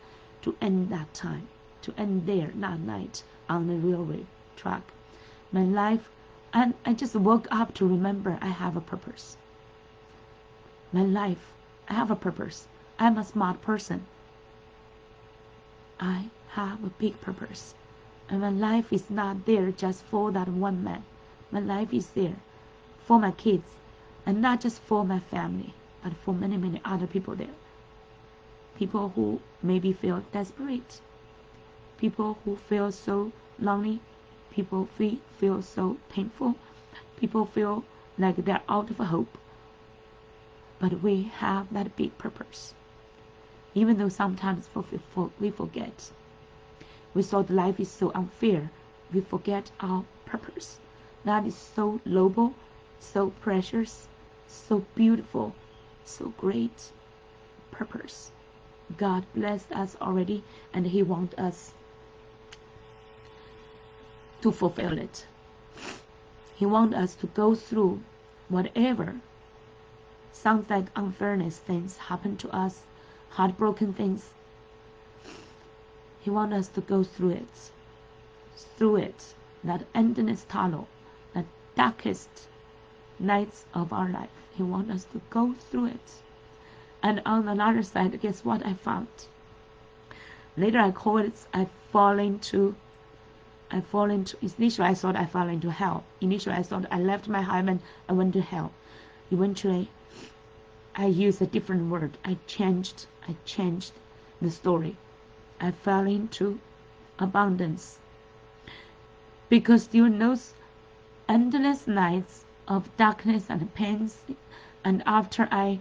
[SPEAKER 1] to end that time, to end there that night on the railway track. My life, and I just woke up to remember I have a purpose. My life, I have a purpose. I'm a smart person. I have a big purpose. And my life is not there just for that one man. My life is there for my kids. And not just for my family, but for many, many other people there. People who maybe feel desperate. People who feel so lonely. People feel so painful. People feel like they're out of hope. But we have that big purpose. Even though sometimes we forget. We thought life is so unfair. We forget our purpose. That is so noble, so precious, so beautiful, so great purpose. God blessed us already, and He wants us to fulfill it. He wants us to go through whatever sounds like unfairness things happen to us, heartbroken things. He wants us to go through it, that endless tunnel, that darkest nights of our life. He wants us to go through it. And on the other side, guess what I found? Later I call it, I fall into, initially I thought I fell into hell. Initially I thought I left my heaven, I went to hell. Eventually, I used a different word. I changed the story. I fell into abundance. Because during those endless nights of darkness and pains, and after I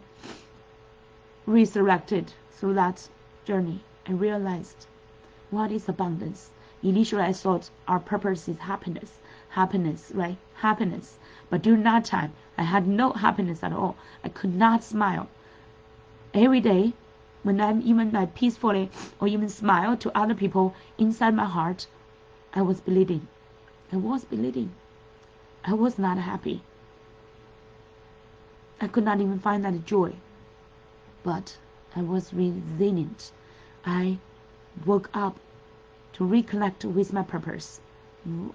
[SPEAKER 1] resurrected through that journey, I realized what is abundance. Initially I thought our purpose is happiness, right? Happiness. But during that time, I had no happiness at all. I could not smile. Every day, when I'm even like peacefully or even smile to other people, inside my heart, I was bleeding. I was not happy. I could not even find that joy. But I was resilient. I woke up to reconnect with my purpose.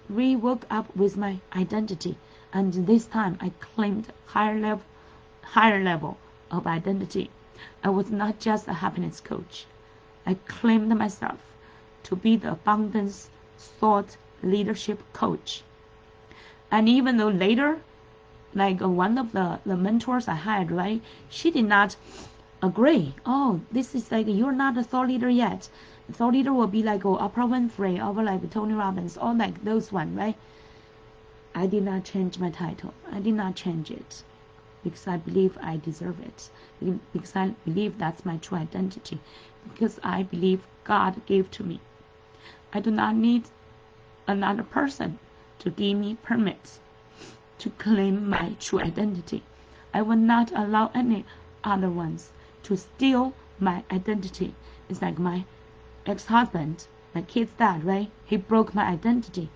[SPEAKER 1] Woke up with my identity. And this time I claimed higher level of identity. I was not just a happiness coach. I claimed myself to be the abundance thought leadership coach. And even though later like one of the mentors I had, right? She did not agree. Oh, this is like you're not a thought leader yet. The thought leader will be like Oprah Winfrey or like Tony Robbins or like those one, right? I did not change my title. I did not change it because I believe I deserve it. Because I believe that's my true identity. Because I believe God gave to me. I do not need another person to give me permits to claim my true identity. I will not allow any other ones to steal my identity. It's like my ex-husband, my kid's dad, right? He broke my identity.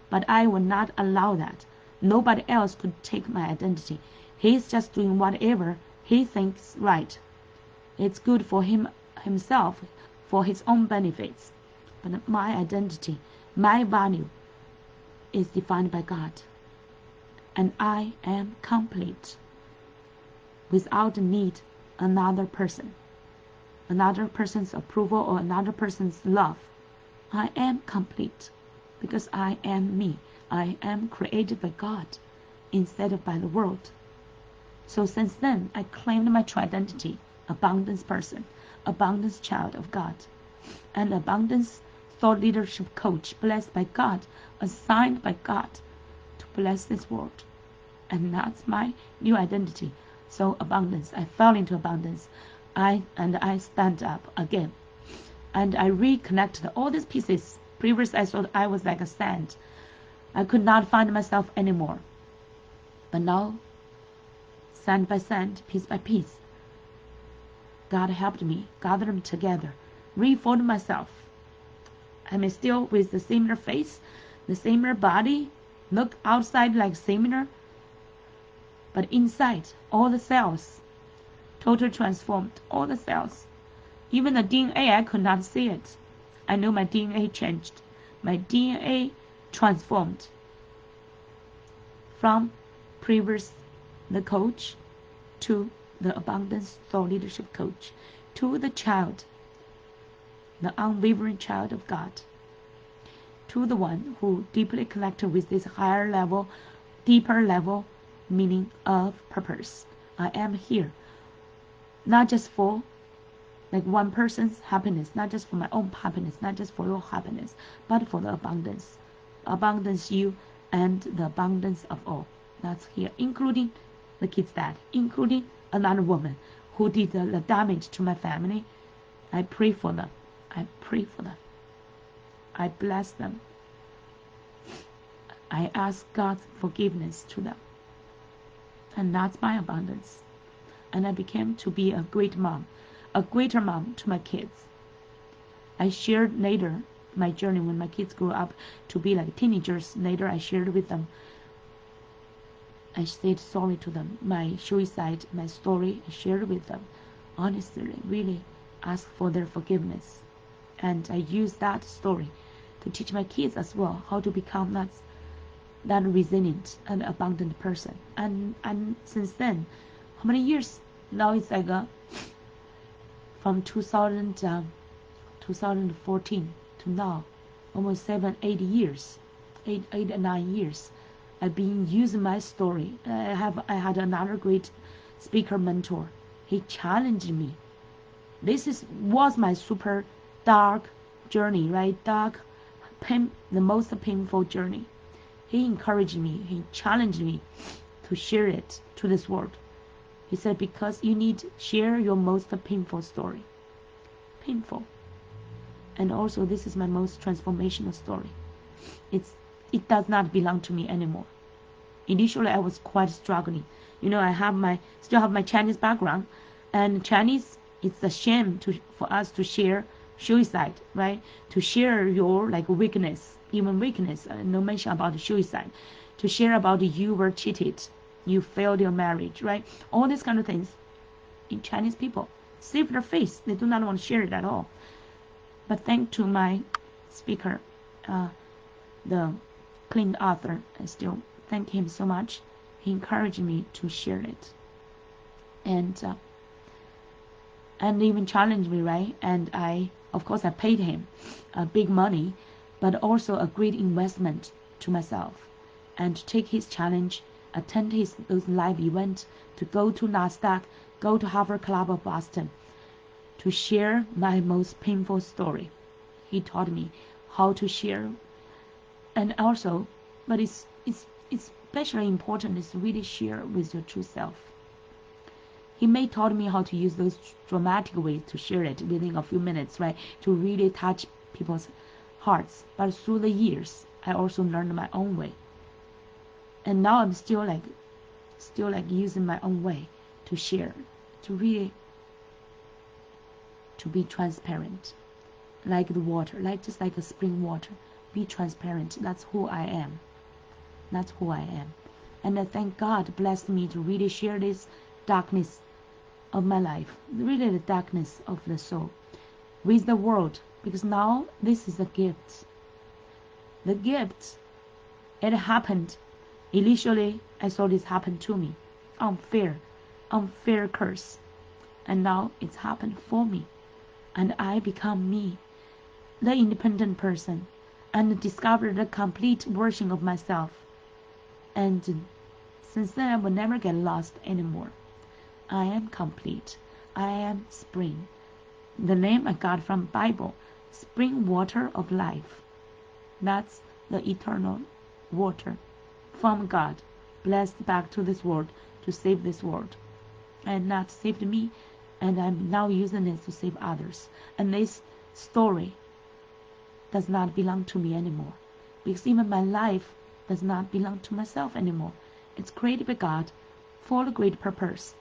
[SPEAKER 1] But I will not allow that. Nobody else could take my identity. He's just doing whatever he thinks right. It's good for himself, for his own benefits. But my identity, my value is defined by God. And I am complete without need another person, another person's approval or another person's love. I am complete because I am me. I am created by God instead of by the world. So since then, I claimed my true identity, abundance person, abundance child of God, and abundance thought leadership coach, blessed by God, assigned by God to bless this world. And that's my new identity. So abundance, I fell into abundance. I stand up again. And I reconnected all these pieces. Previously, I thought I was like a sand. I could not find myself anymore. But now, sand by sand, piece by piece, God helped me gather them together, reform myself. I'm still with the similar face, the similar body, look outside like similar, but inside, all the cells, totally transformed, all the cells. Even the DNA, I could not see it. I know my DNA changed. My DNA transformed from previous the coach to the abundance thought leadership coach to the child, the unwavering child of God, to the one who deeply connected with this higher level, deeper level meaning of purpose. I am here not just for like one person's happiness, not just for my own happiness, not just for your happiness, but for the abundance you and the abundance of all. That's here, including the kid's dad, including another woman who did the damage to my family. I pray for them. I pray for them. I bless them. I ask God's forgiveness to them. And that's my abundance. And I became to be a great mom, a greater mom to my kids. I shared later my journey when my kids grew up to be like teenagers. Later I shared with them. I said sorry to them. My suicide, my story, I shared with them. Honestly, really asked for their forgiveness. And I used that story to teach my kids as well how to become that resilient and abundant person. And since then, how many years? Now it's like from 2014 to now, almost 7-8 years, 8 9 years. I've been using my story. I had another great speaker mentor. He challenged me. This was my super dark journey, right? Dark, the most painful journey. He encouraged me. He challenged me to share it to this world. He said, because you need to share your most painful story. Painful. And also, this is my most transformational story. It does not belong to me anymore. Initially, I was quite struggling. I still have my Chinese background, and Chinese, it's a shame for us to share suicide, right? To share your like weakness, even weakness. No mention about suicide. To share about you were cheated, you failed your marriage, right? All these kind of things. In Chinese people, save their face. They do not want to share it at all. But thanks to my speaker, the clean author, I still thank him so much. He encouraged me to share it, and even challenged me, right? And of course, I paid him big money, but also a great investment to myself, and to take his challenge attend those live events, to go to NASDAQ, go to Harvard Club of Boston, to share my most painful story. He taught me how to share, and also, but it's especially important is really share with your true self. He may taught me how to use those dramatic ways to share it within a few minutes, right? To really touch people's hearts. But through the years, I also learned my own way. And now I'm still like using my own way to share, to really, to be transparent. Like the water, just like a spring water. Be transparent. That's who I am. That's who I am. And I thank God blessed me to really share this darkness of my life, really the darkness of the soul, with the world, because now this is a gift. The gift, it happened. Initially, I saw this happen to me. Unfair curse. And now it's happened for me. And I become me, the independent person, and discovered the complete version of myself. And since then, I will never get lost anymore. I am complete. I am spring. The name I got from Bible, spring water of life. That's the eternal water from God, blessed back to this world to save this world. And that saved me, and I'm now using it to save others. And this story does not belong to me anymore, because even my life does not belong to myself anymore. It's created by God for a great purpose,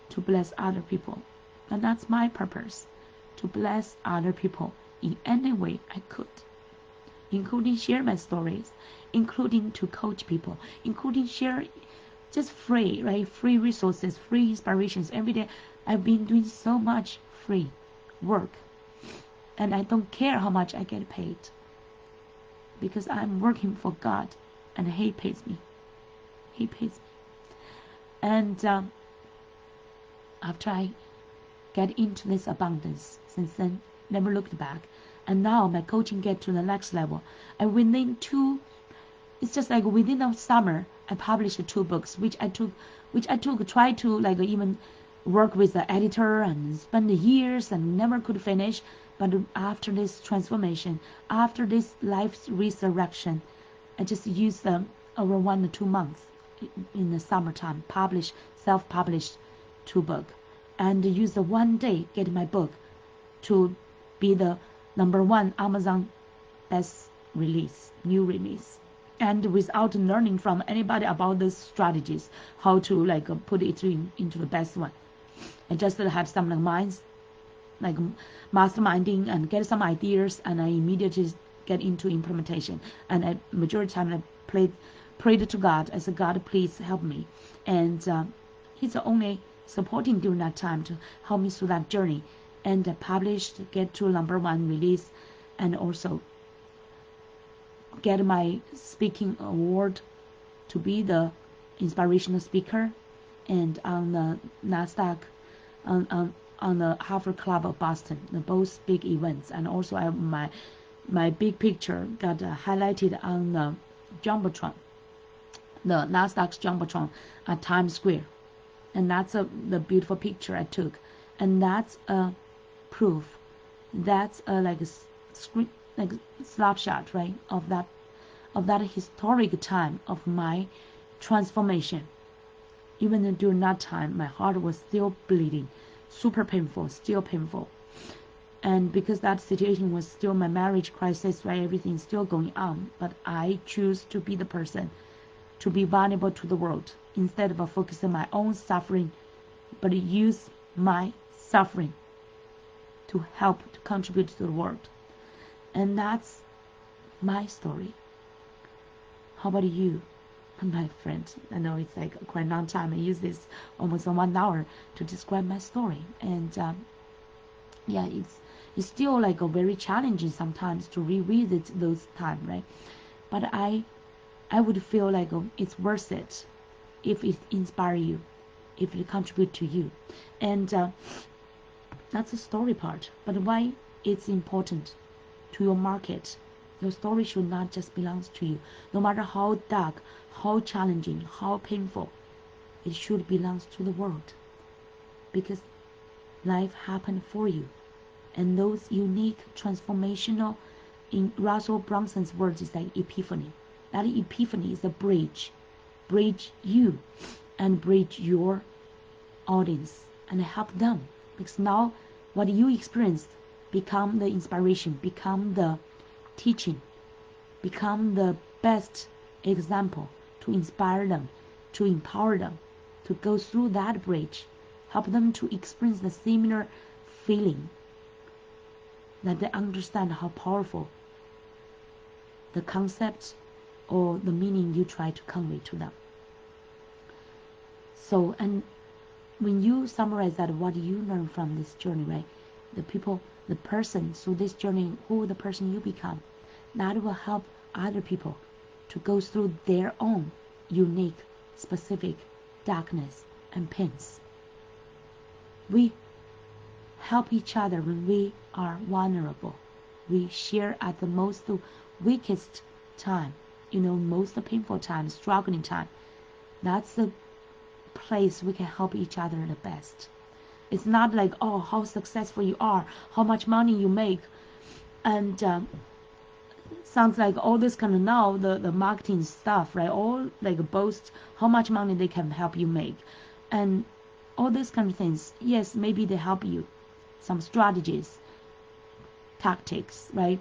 [SPEAKER 1] to bless other people. And that's my purpose, to bless other people in any way I could, including share my stories, including to coach people, including share just free, right? Free resources, free inspirations. Every day I've been doing so much free work, and I don't care how much I get paid, because I'm working for God, and He pays me. He pays me. And after I get into this abundance, since then, never looked back. And now my coaching get to the next level. And within it's just like within the summer, I published 2 books, which I tried to like even work with the editor and spend years and never could finish. But after this transformation, after this life's resurrection, I just used them over 1 or 2 months in the summertime, self-published 2 books, and use the one day get my book to be the #1 Amazon best release, new release. And without learning from anybody about these strategies, how to like put it into the best one. I just had some like minds, like masterminding and get some ideas, and I immediately get into implementation. And at majority of the time I prayed to God. I said, God, please help me. And He's the only supporting during that time to help me through that journey. And I published, get to #1 release, and also get my speaking award to be the inspirational speaker, and on the NASDAQ, on the Harvard Club of Boston, the both big events. And also my big picture got highlighted on the Jumbotron, the NASDAQ's Jumbotron at Times Square. And that's the beautiful picture I took. And that's a proof. That's like a screen, like snapshot, right, of that historic time of my transformation. Even during that time, my heart was still bleeding, super painful, still painful. And because that situation was still my marriage crisis, right, everything's still going on. But I choose to be the person, to be vulnerable to the world, instead of focusing on my own suffering, but use my suffering to help, to contribute to the world. And that's my story. How about you, my friend? I know it's like quite a long time. I use this almost 1 hour to describe my story. And yeah, it's still like a very challenging sometimes to revisit those times, right? But I would feel like it's worth it if it inspires you, if it contributes to you. And that's the story part. But why it's important to your market, Your story should not just belong to you. No matter how dark, how challenging, how painful, it should belong to the world. Because life happened for you. And those unique, transformational, in Russell Brunson's words, is like epiphany. That epiphany is a bridge. Bridge you and bridge your audience and help them. Because now what you experienced become the inspiration, become the teaching, become the best example to inspire them, to empower them, to go through that bridge, help them to experience the similar feeling, that they understand how powerful the concept or the meaning you try to convey to them. So, and when you summarize that, what you learn from this journey, right? The person through this journey, who the person you become, that will help other people to go through their own unique, specific darkness and pains. We help each other when we are vulnerable. We share at the most weakest time, most painful time, struggling time. That's the place we can help each other the best. It's not like, oh, how successful you are, how much money you make, and sounds like all this kind of now the marketing stuff, right? All like boast how much money they can help you make, and all these kind of things. Yes, maybe they help you, some strategies, tactics, right?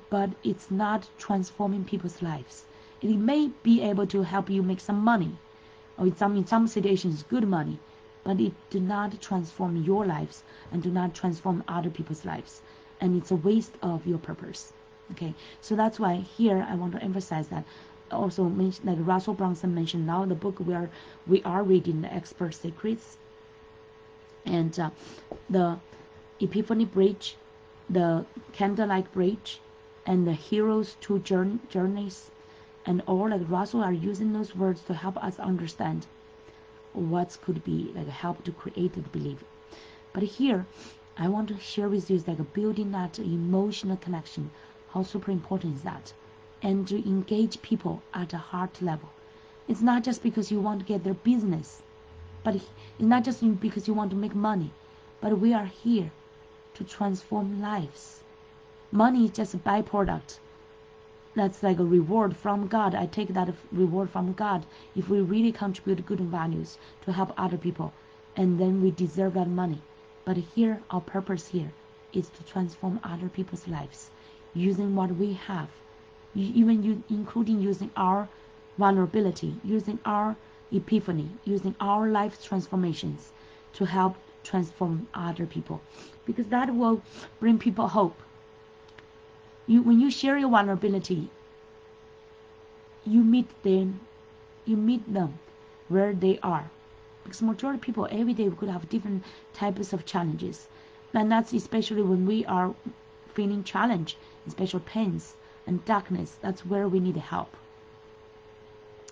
[SPEAKER 1] But it's not transforming people's lives. It may be able to help you make some money, or in some situations good money, but it do not transform your lives and do not transform other people's lives, and it's a waste of your purpose. Okay, so that's why here I want to emphasize that. Also, like Russell Brunson mentioned, now the book we are reading, The Expert Secrets, and the Epiphany Bridge, the Candlelight Bridge, and the Heroes to Journeys, and all like Russell are using those words to help us understand what could be like help to create the belief. But here I want to share with you is like building that emotional connection. How super important is that? And to engage people at a heart level. It's not just because you want to get their business, but it's not just because you want to make money, but we are here to transform lives. Money is just a byproduct. That's like a reward from God. I take that reward from God if we really contribute good values to help other people, and then we deserve that money. But here, our purpose here is to transform other people's lives using what we have, including using our vulnerability, using our epiphany, using our life transformations to help transform other people, because that will bring people hope. When you share your vulnerability, you meet them where they are, because majority of people every day we could have different types of challenges, and that's especially when we are feeling challenge, special pains and darkness. That's where we need help.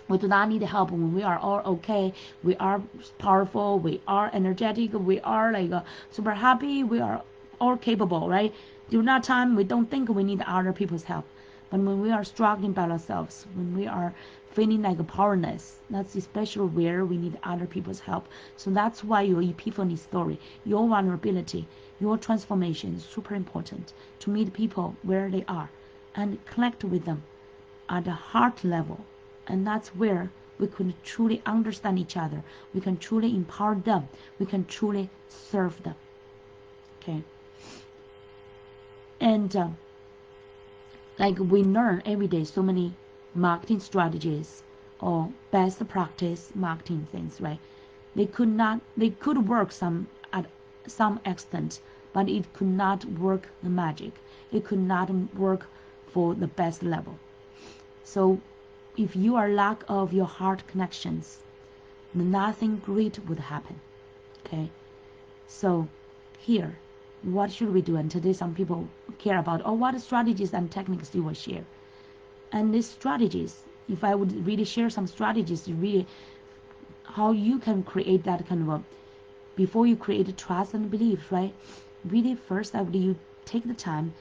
[SPEAKER 1] We do not need help when we are all okay, we are powerful, we are energetic, we are like super happy, we are all capable, right? During that time we don't think we need other people's help. But when we are struggling by ourselves, when we are feeling like a powerless, that's especially where we need other people's help. So that's why your epiphany story, your vulnerability, your transformation is super important, to meet people where they are and connect with them at a heart level. And that's where we can truly understand each other, we can truly empower them, we can truly serve them. Okay. And like we learn every day so many marketing strategies or best practice marketing things, right? They could work at some extent, but it could not work the magic. It could not work for the best level. So if you are lack of your heart connections, nothing great would happen. Okay, so here, what should we do? And today some people care about, oh, what strategies and techniques do you will share? And these strategies, if I would really share some strategies, really how you can create that kind of before you create trust and belief, right? Really first I would you take the time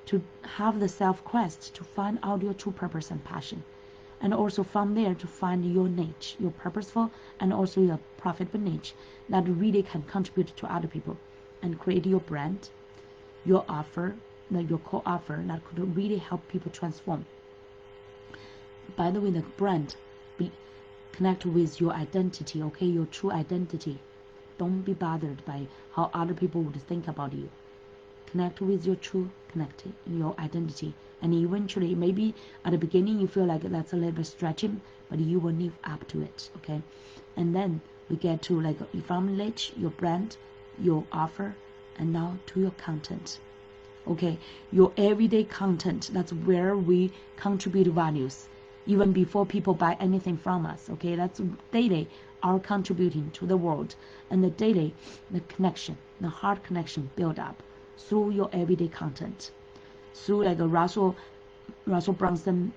[SPEAKER 1] to have the self-quest to find out your true purpose and passion. And also from there to find your niche, your purposeful and also your profitable niche that really can contribute to other people and create your brand, your offer, your core offer that could really help people transform. By the way, the brand connect with your identity, okay, your true identity. Don't be bothered by how other people would think about you. Connect with your true your identity, and eventually, maybe at the beginning you feel like that's a little bit stretching, but you will live up to it, okay? And then we get to like your family niche, your brand, your offer, and now to your content, okay? Your everyday content, that's where we contribute values even before people buy anything from us, okay? That's daily our contributing to the world, and the daily the connection, the heart connection build up through your everyday content, through like a Russell Brunson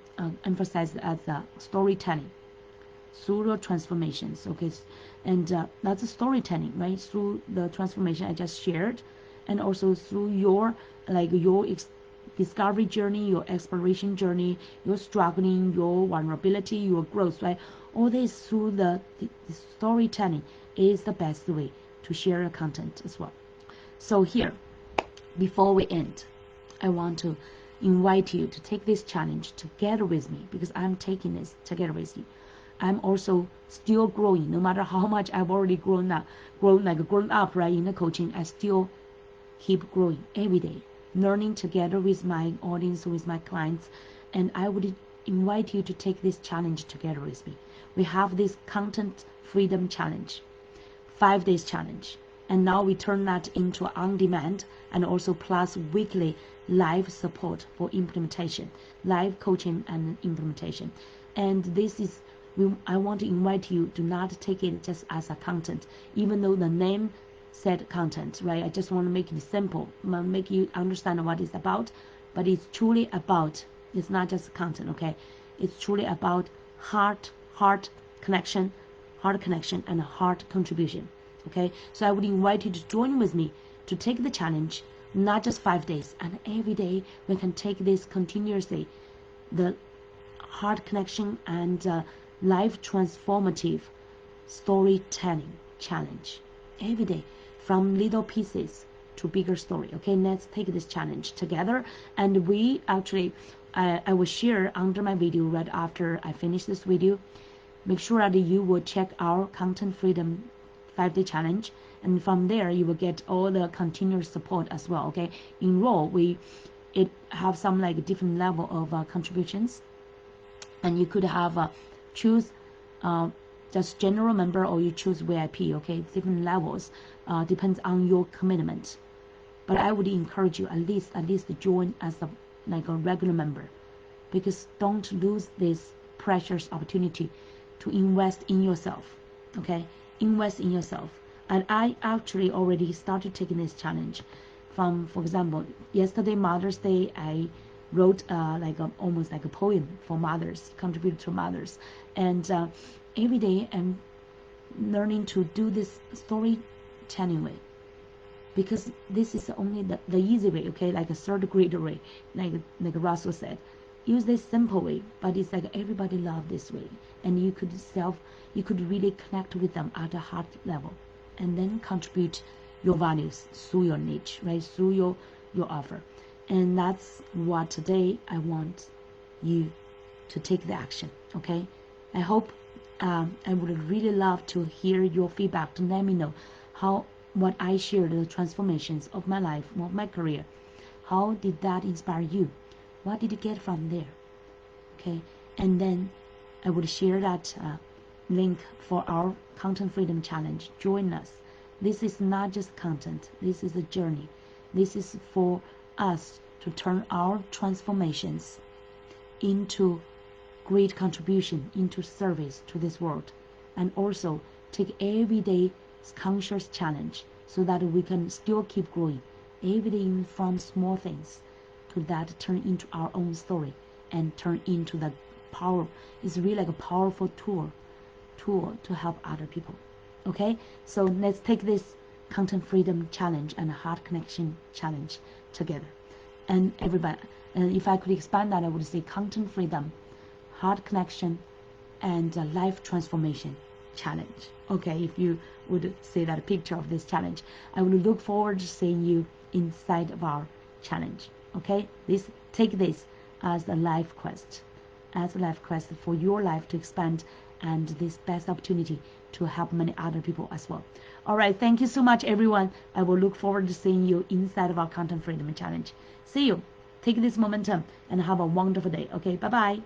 [SPEAKER 1] emphasized as storytelling, through your transformations, okay? And that's a storytelling, right? Through the transformation I just shared, and also through your discovery journey, your exploration journey, your struggling, your vulnerability, your growth, right? All this through the storytelling is the best way to share your content as well. So here, before we end, I want to invite you to take this challenge together with me, because I'm taking this together with you. I'm also still growing, no matter how much I've already grown up, right, in the coaching. I still keep growing every day, learning together with my audience, with my clients, and I would invite you to take this challenge together with me. We have this content freedom challenge, 5 days challenge, and now we turn that into on-demand and also plus weekly live support for implementation, live coaching and implementation. And this is, I want to invite you to not take it just as a content, even though the name said content, right? I just want to make it simple, make you understand what it's about, but it's truly about, it's not just content, okay? It's truly about heart connection and heart contribution, okay? So I would invite you to join with me to take the challenge, not just 5 days, and every day we can take this continuously, the heart connection and life transformative storytelling challenge every day, from little pieces to bigger story, okay? Let's take this challenge together, and we actually I will share under my video right after I finish this video. Make sure that you will check our content freedom 5-day challenge, and from there you will get all the continuous support as well, okay? Enroll, it have some like different level of contributions, and you could have choose just general member, or you choose VIP, okay? Different levels, depends on your commitment. But I would encourage you at least join as a regular member, because don't lose this precious opportunity to invest in yourself, okay? Invest in yourself. And I actually already started taking this challenge from, for example, yesterday Mother's Day, I wrote almost like a poem for mothers, contributed to mothers, and every day I'm learning to do this storytelling way, because this is only the easy way, okay? Like a third grade way, like Russell said, use this simple way, but it's like everybody love this way, and you could really connect with them at a heart level, and then contribute your values through your niche, right? Through your offer. And that's what today I want you to take the action, okay? I hope I would really love to hear your feedback, to let me know what I shared, the transformations of my life, of my career. How did that inspire you? What did you get from there? Okay, and then I would share that link for our Content Freedom Challenge. Join us. This is not just content. This is a journey. This is for us to turn our transformations into great contribution, into service to this world, and also take everyday conscious challenge so that we can still keep growing every day from small things to that turn into our own story and turn into the power. It's really like a powerful tool to help other people. Okay, so let's take this Content Freedom Challenge and Heart Connection Challenge together. and everybody. And if I could expand that, I would say content freedom, heart connection, and life transformation challenge. Okay, if you would see that picture of this challenge, I would look forward to seeing you inside of our challenge. Okay, take this as a life quest, for your life to expand, and this best opportunity to help many other people as well. All right, thank you so much, everyone. I will look forward to seeing you inside of our content freedom challenge. See you. Take this momentum and have a wonderful day. Okay, bye bye.